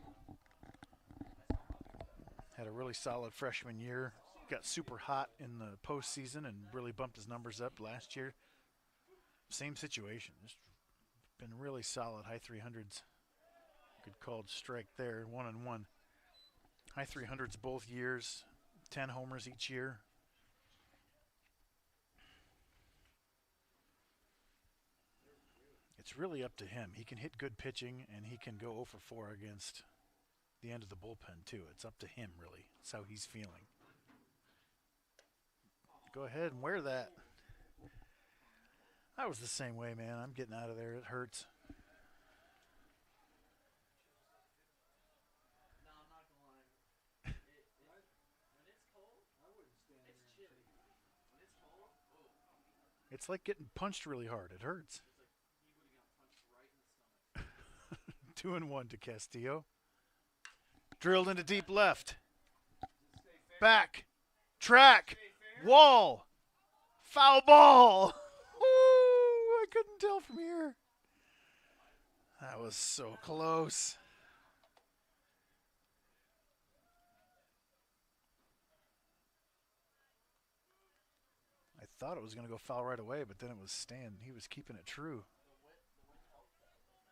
Had a really solid freshman year. Got super hot in the postseason and really bumped his numbers up last year. Same situation. Just been really solid. High 300s. Good called strike there. 1-1. High 300s both years. 10 homers each year. It's really up to him. He can hit good pitching and he can go 0 for 4 against the end of the bullpen too. It's up to him really. That's how he's feeling. Go ahead and wear that. I was the same way, man. I'm getting out of there. It hurts. No, I'm not gonna lie. When it's cold, I wouldn't stand it's there chilly. When it's cold, It's like getting punched really hard. It hurts. it's like he would have gotten punched right in the stomach. 2-1 to Castillo. Drilled into deep left. stay fair. Back. Track. Stay fair. Wall. Foul ball. Ooh, I couldn't tell from here. That was so close. I thought it was going to go foul right away, but then it was Stan. He was keeping it true. The wind helped that though, man.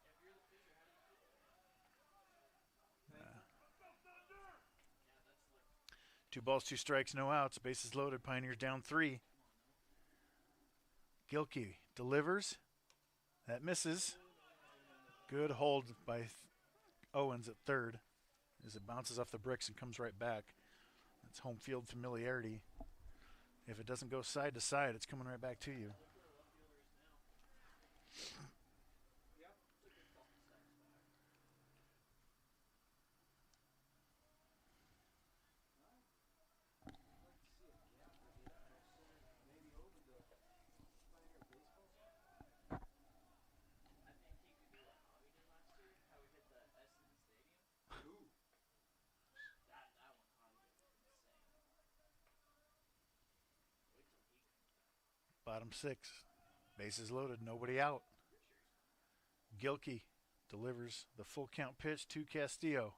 If you're the pitcher, how do you feel? Yeah, that's like 2 balls, 2 strikes, no outs. Bases loaded. Pioneers down 3. Gilkey delivers. That misses. Good hold by Owens at third as it bounces off the bricks and comes right back. That's home field familiarity. If it doesn't go side to side, it's coming right back to you. look where our left fielder is now. Yep. Took a couple steps back. I'd like to see a gap to hit left center, maybe over the Pioneer baseball side. I think he could do what Javi did last year, how he hit the Essendon Stadium. Ooh. That one Javi hit was insane. Wait till he comes back. Bottom 6. Bases loaded. Nobody out. Gilkey delivers the full count pitch to Castillo.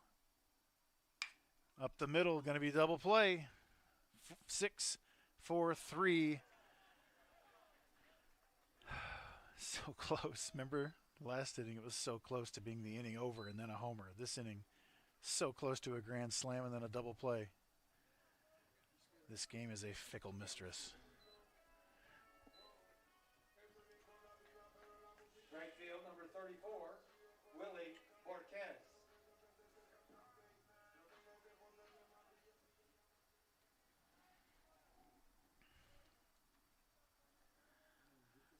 Up the middle. Going to be double play. 6, 4, 3. So close. Remember last inning, it was so close to being the inning over and then a homer. This inning, so close to a grand slam and then a double play. This game is a fickle mistress. Right field, number 34, Willie Borquez.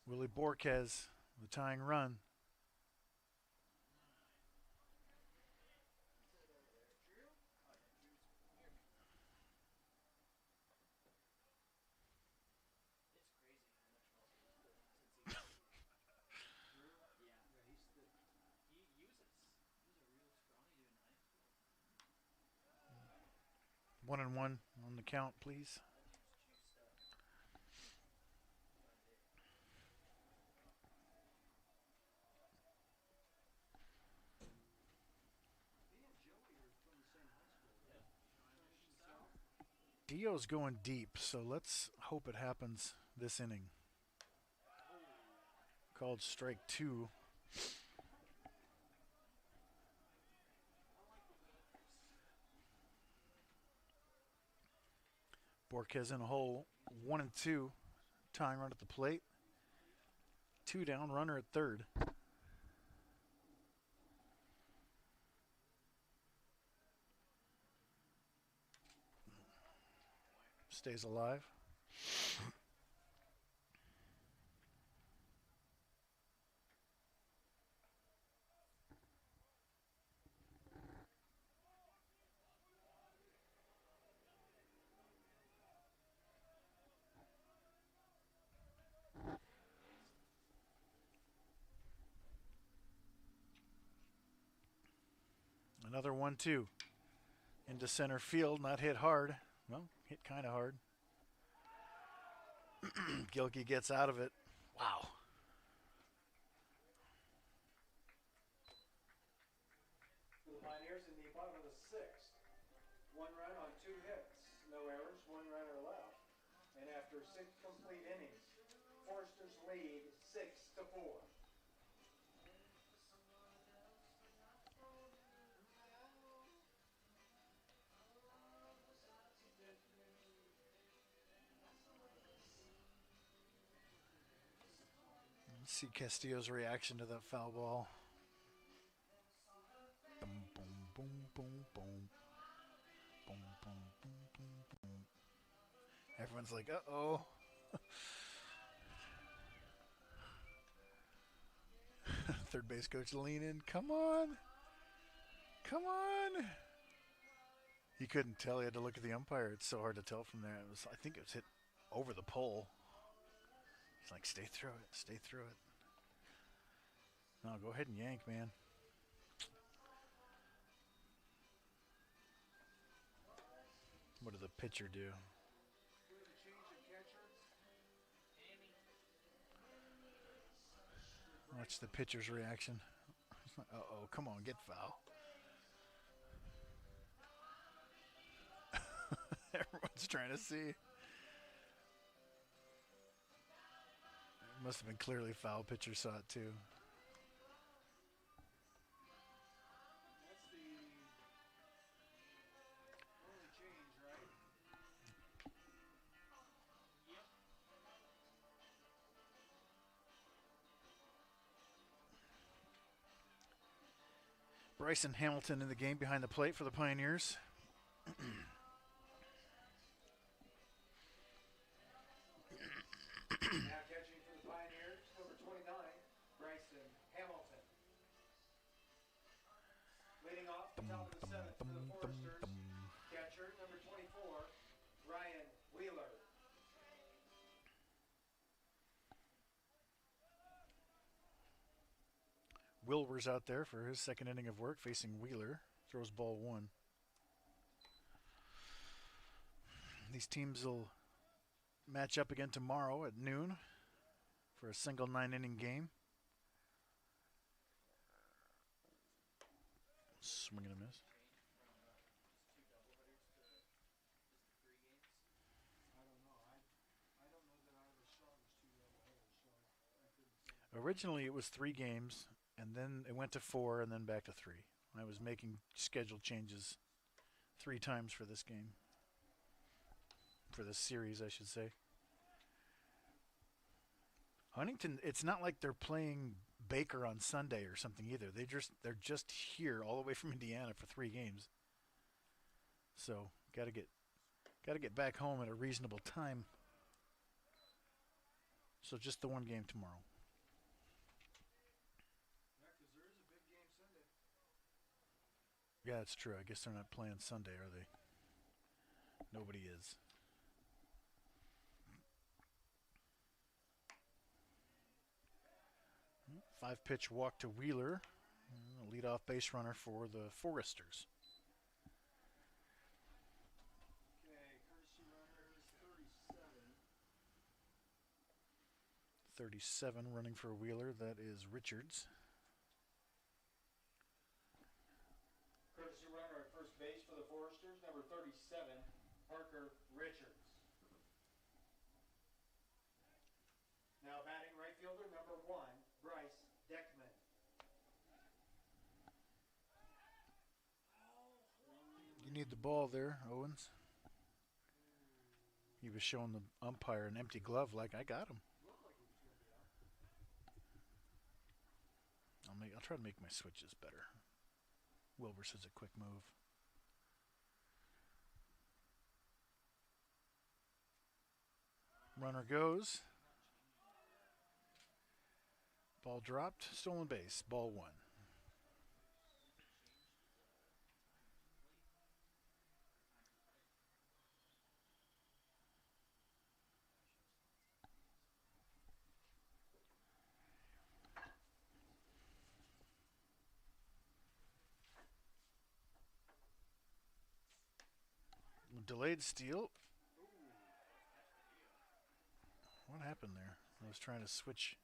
Willie Borquez, the tying run. It's crazy how much muscle he's put on since he was Drew? yeah. Yeah, he's thick. He uses. He was a real scrawny dude in high school. 1-1 on the count, please. That dude's juiced up. By the day. He and Joey are from the same high school, right? Yep. Huntington South. Dio's going deep, so let's hope it happens this inning. Called strike 2. Borquez in a hole. 1-2. Tying run at the plate. 2 down. Runner at third. Stays alive. Another 1-2. Into center field. Not hit hard. Well, hit kind of hard. Gilkey gets out of it. Wow. For the Pioneers in the bottom of the 6th. 1 run on 2 hits. No errors, 1 runner left. And after 6 complete innings, Foresters lead 6-4. Let's see Castillo's reaction to that foul ball. Boom, boom, boom, boom, boom. Boom, boom, boom, boom, boom. Everyone's like, uh-oh. Third base coach lean in. Come on. Come on. He couldn't tell. He had to look at the umpire. It's so hard to tell from there. It was, I think it was hit over the pole. He's like, stay through it. Stay through it. No, go ahead and yank, man. What did the pitcher do? We have a change of catcher. Amy. Watch the pitcher's reaction. Uh-oh, come on, get foul. Everyone's trying to see. It must have been clearly foul. Pitcher saw it too. That's the only change, right? Yep. Bryson Hamilton in the game behind the plate for the Pioneers. Now catching for the Pioneers, number 29, Bryson Hamilton. Leading off the top of the seventh for the Foresters, catcher number 24, Ryan Wheeler. Wilbur's out there for his second inning of work facing Wheeler. Throws ball one. These teams will match up again tomorrow at noon for a single 9-inning game. Swing and a miss. Change from just 2 doubleheaders to just the 3 games. I don't know. I don't know that I ever saw it was 2 doubleheaders, so I couldn't say. Originally it was 3 games, and then it went to 4, and then back to 3. I was making schedule changes 3 times for this game. For this series, I should say. Huntington, it's not like they're playing Baker on Sunday or something either. They're just here all the way from Indiana for 3 games. So gotta get back home at a reasonable time. So just the 1 game tomorrow. Yeah, because there is a big game Sunday. Yeah, it's true. I guess they're not playing Sunday, are they? Nobody is. Five-pitch walk to Wheeler. Leadoff base runner for the Foresters. Okay, courtesy runner is 37. 37 running for Wheeler. That is Richards. Courtesy runner at first base for the Foresters, number 37, Parker Richards. Now batting right fielder, number 1, Bryce Deckman. You need the ball there, Owens. He was showing the umpire an empty glove like, I got him. Looked like he was going to be out. I'll try to make my switches better. Wilbur says a quick move. Runner goes. Ball dropped. Stolen base. Ball 1. Delayed steal. What happened there? I was trying to switch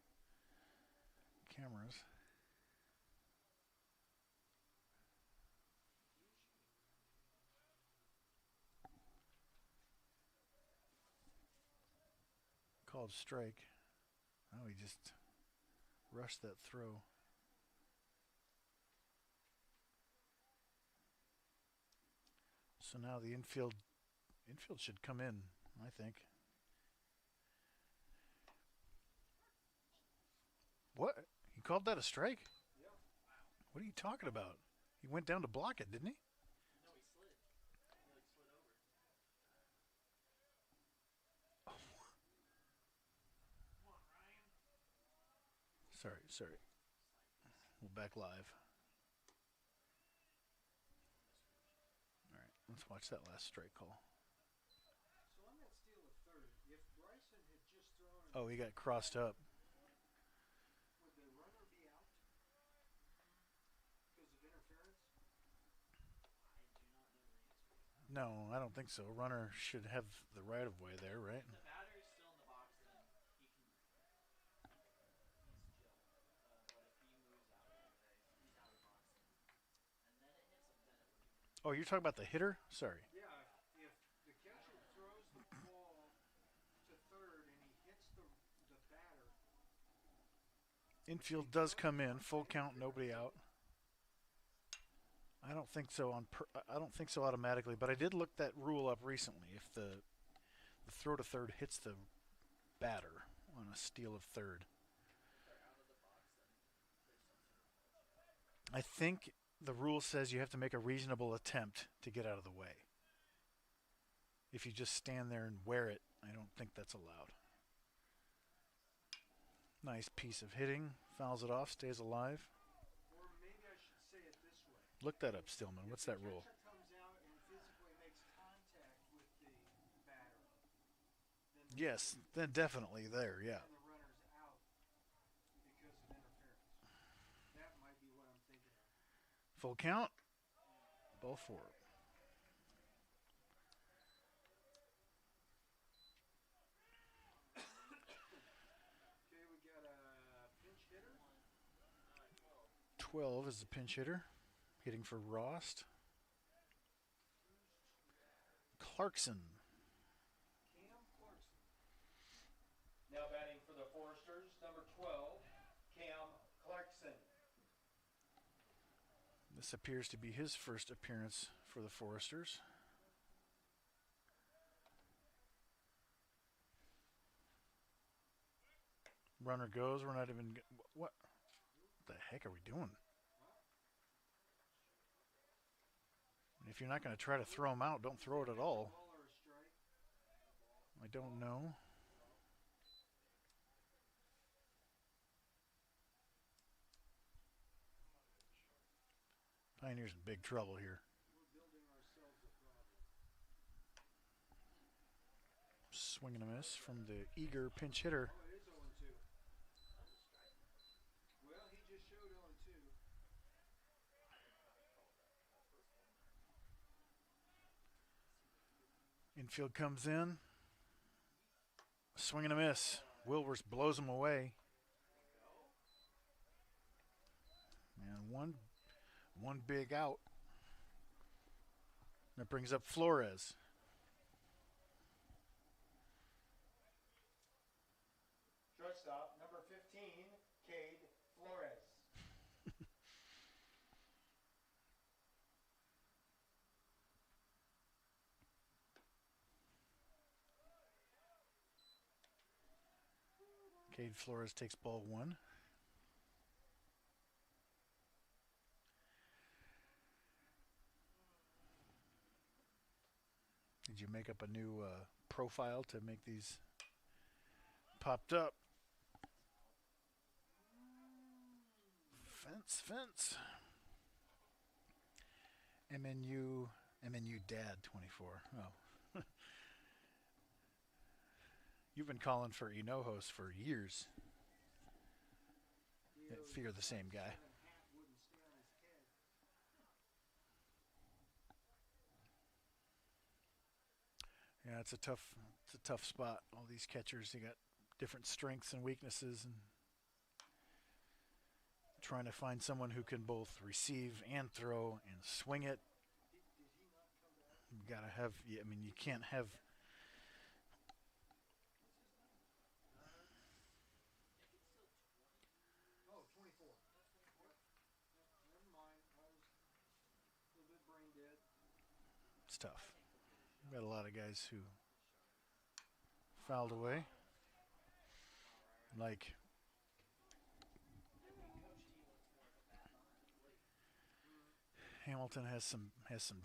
cameras. Called strike. Oh, he just rushed that throw. So now the infield should come in, I think. What? He called that a strike? Yeah. What are you talking about? He went down to block it, didn't he? No, he slid. He like slid over. Come on, Ryan. Sorry. We're back live. All right, let's watch that last strike call. So on that steal of third, if Bryson had just thrown, Oh, he got crossed up. would the runner be out because of interference? I do not know the answer to that. No, I don't think so. Runner should have the right of way there, right? If the batter is still in the box, then he can. He's chill. But Oh, you're talking about the hitter? Sorry. Yeah, if the catcher throws the ball to third and he hits the batter, Infield does come in, full count, nobody out. I don't think so I don't think so automatically, but I did look that rule up recently. If the throw to third hits the batter on a steal of third, I think the rule says you have to make a reasonable attempt to get out of the way. If you just stand there and wear it, I don't think that's allowed. Nice piece of hitting, fouls it off, stays alive. or maybe I should say it this way. Look that up, Stillman. What's that rule? If the catcher comes out and physically makes contact with the batter, then Yes, then definitely there, yeah. and the runner's out because of interference. That might be what I'm thinking of. Full count, ball four. Okay, we got a pinch hitter. 12 is the pinch hitter, hitting for Rost. Clarkson. Cam Clarkson. Now batting for the Foresters, number 12, Cam Clarkson. This appears to be his first appearance for the Foresters. Runner goes. We're not even. What the heck are we doing? If you're not going to try to throw him out, don't throw it at all. Ball or a strike? I don't know. Pioneers in big trouble here. We're building ourselves a problem. Swing and a miss from the eager pinch hitter. Oh, it is 0-2. Well, he just showed 0-2. Infield comes in. Swing and a miss. Wilvers blows him away. And one big out. That brings up Flores. Shortstop, number 15, Cade Flores. Cade Flores takes ball one. Did you make up a new profile to make these popped up? Fence. MNU Dad 24. Oh. You've been calling for Hinojos for years. I figure the same guy. Hat wouldn't stay on his head. Yeah, it's a tough spot. All these catchers, they got different strengths and weaknesses, and trying to find someone who can both receive and throw and swing it. Did he not come back? You gotta have. Yeah, I mean, you can't have. Oh, 24. Never mind. I was a little bit brain dead. It's tough. We've got a lot of guys who fouled away. Like Hamilton has some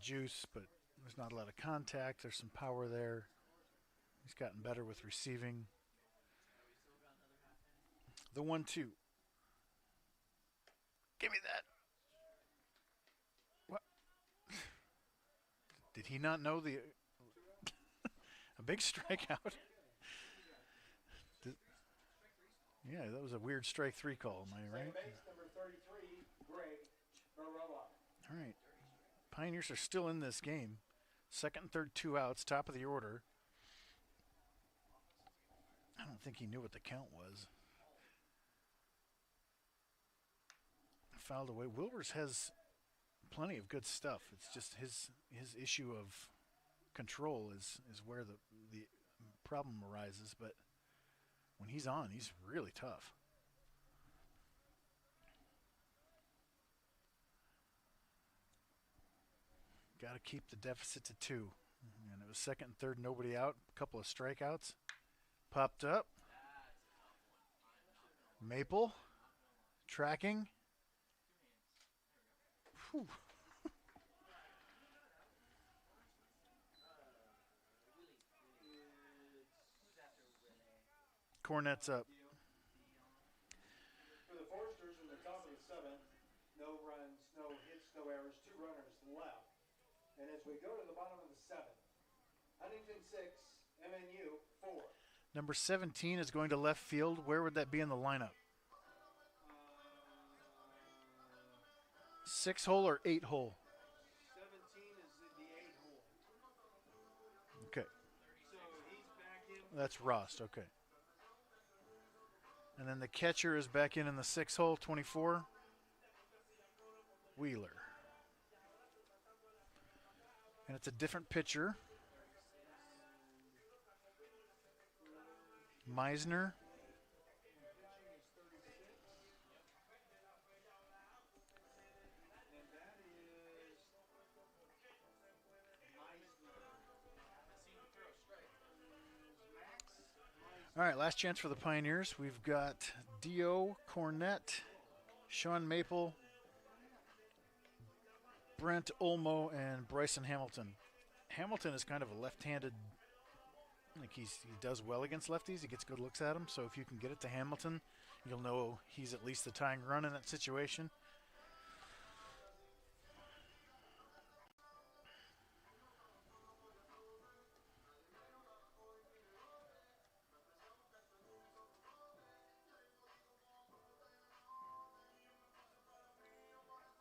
juice, but there's not a lot of contact. There's some power there. He's gotten better with receiving. The 1-2. Give me that. What? Did he not know the a big strikeout? Yeah, that was a weird strike three call. Am I right? Second base, number 33, Greg Baroa. All right. Pioneers are still in this game. Second and third, 2 outs, top of the order. I don't think he knew what the count was. Fouled away. Wilvers has plenty of good stuff. It's just his issue of control is where the problem arises. But when he's on, he's really tough. Got to keep the deficit to 2. And it was second and third, nobody out. A couple of strikeouts. Popped up. Maple. Tracking. Whew. Cornet's up. For the Foresters in the top of the 7th, no runs, no hits, no errors, 2 runners left. And as we go to the bottom of the 7th, Huntington 6, MNU 4. Number 17 is going to left field. Where would that be in the lineup? 6-hole or 8-hole? 17 is in the 8-hole. Okay. So he's back in. That's Rost. Okay. And then the catcher is back in the 6-hole, 24. Wheeler. And it's a different pitcher. Meisner. Pitching is 36. And that is Meisner. Max Meisner. All right, last chance for the Pioneers. We've got Dio, Cornett, Sean Maple, Brent Olmo, and Bryson Hamilton. Hamilton is kind of a left-handed, like he does well against lefties. He gets good looks at him. So if you can get it to Hamilton, you'll know he's at least the tying run in that situation.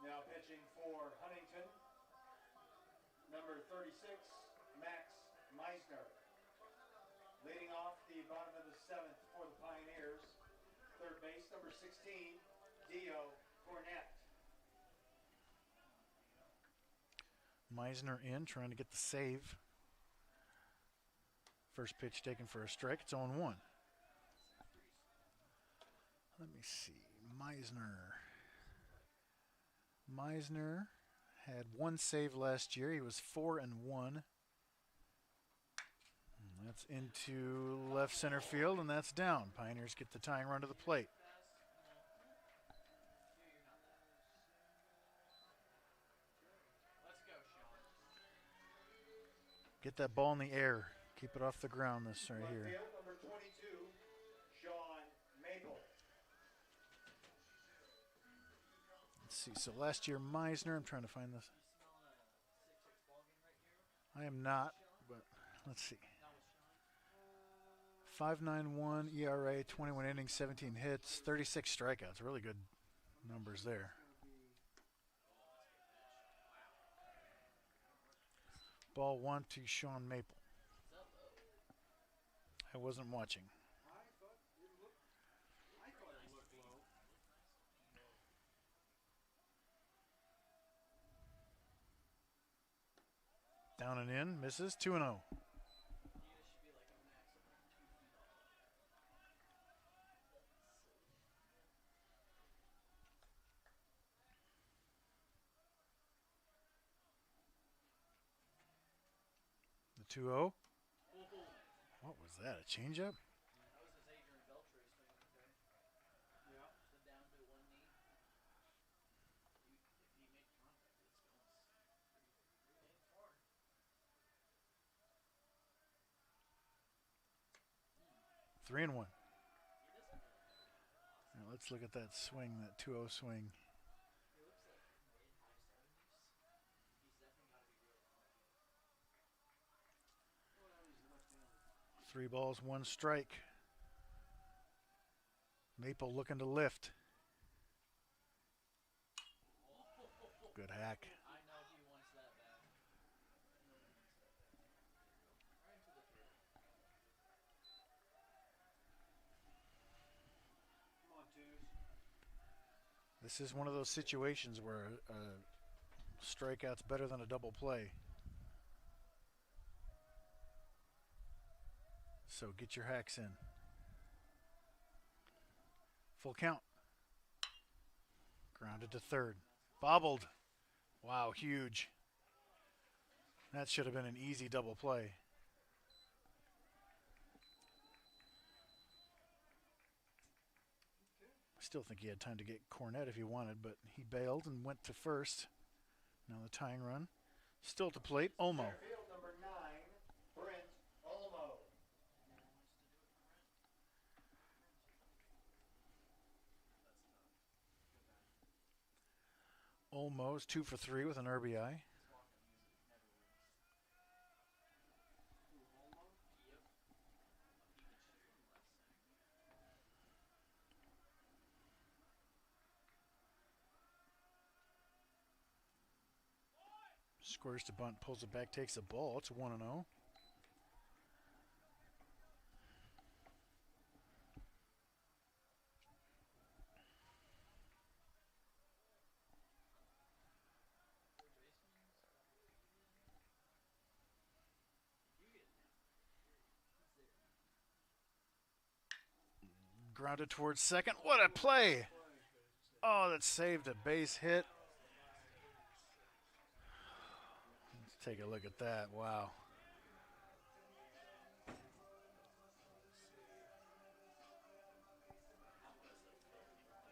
Now pitching for Huntington, number 36, Max Meisner. Leading off the bottom of the 7th for the Pioneers, third base, number 16, Dio Cornett. Meisner in, trying to get the save. First pitch taken for a strike. It's 0-1. Let me see. Meisner had 1 save last year. He was 4-1. That's into left center field, and that's down. Pioneers get the tying run to the plate. Let's go, Sean. Get that ball in the air. Keep it off the ground. This right Left here. field, number 22, Sean Maple. Let's see. So last year, Meisner. I'm trying to find this. You smelling a 6-6 ball game right here? I am not, but let's see. Not with Sean. 5.91 ERA, 21 innings, 17 hits, 36 strikeouts. Really good numbers there. Ball 1 to Sean Maple. I wasn't watching. I thought it looked low. Down and in, misses, 2-0. You should be like a max of like 2 feet off. The 2-0. What was that, a changeup? That was his Adrian Beltre swing right there. Yeah. The down to one knee. If he made contact, it's going pretty far. 3-1. Now let's look at that swing, that 2-0 swing. He looks like mid-high 70s. He's definitely got to be really funky. Well, he's left-handed. 3 balls, 1 strike. Maple looking to lift. Good hack. I know he wants that bad. I know he wants that bad. Right into the field. Come on, twos. This is one of those situations where a Strikeout's better than a double play. So get your hacks in. Full count. Grounded to third. Bobbled. Wow, huge. That should have been an easy double play. I still think he had time to get Cornette if he wanted, but he bailed and went to first. Now the tying run. Still at the plate, Olmo. Center field, number 9, Brent Olmo. Olmo's 2 for 3 with an RBI. Squares to bunt, pulls it back, takes the ball. It's 1-0. Grounded towards second. What a play! Oh, that saved a base hit. Let's take a look at that. Wow.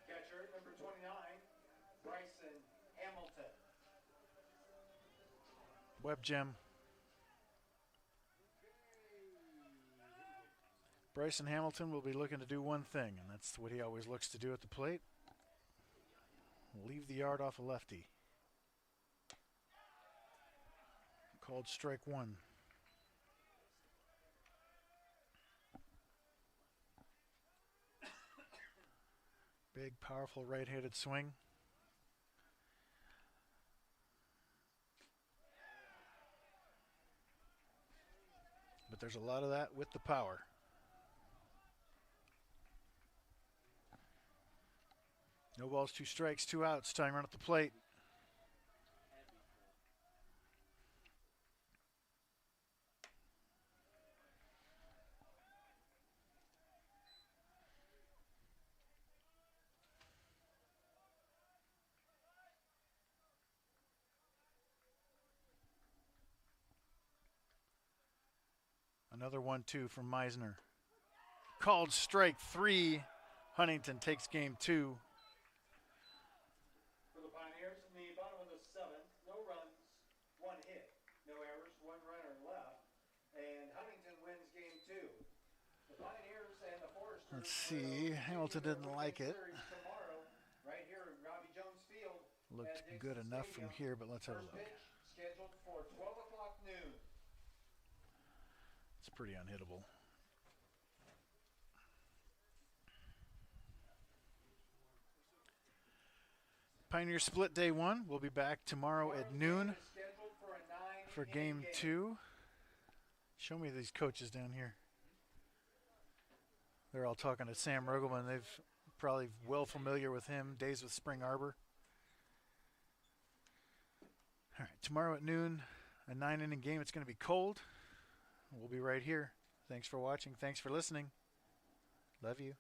Catcher, number 29, Bryson Hamilton. Web gem. Bryson Hamilton will be looking to do one thing, and that's what he always looks to do at the plate. Leave the yard off a lefty. Called strike one. Big, powerful right-handed swing. But there's a lot of that with the power. No balls, 2 strikes, 2 outs. Tying run at the plate. Another 1-2 from Meisner. Called strike 3. Huntington takes game 2. For the Pioneers, in the bottom of the 7th, no runs, 1 hit, no errors, 1 runner left, and Huntington wins game 2. The Pioneers and the Foresters. Let's see. Hamilton didn't like it. Tomorrow, right here in Robbie Jones Field. Looked at Dixon good enough from Stadium. here, but let's have a First look. pitch scheduled for 12 o'clock noon. It's pretty unhittable. Pioneer split day 1. We'll be back tomorrow at noon Scheduled for a 9 for game 2. Show me these coaches down here. They're all talking to Sam Rugelman. They've probably well familiar with him. Days with Spring Arbor. All right, tomorrow at noon, a 9-inning game. It's going to be cold. We'll be right here. Thanks for watching. Thanks for listening. Love you.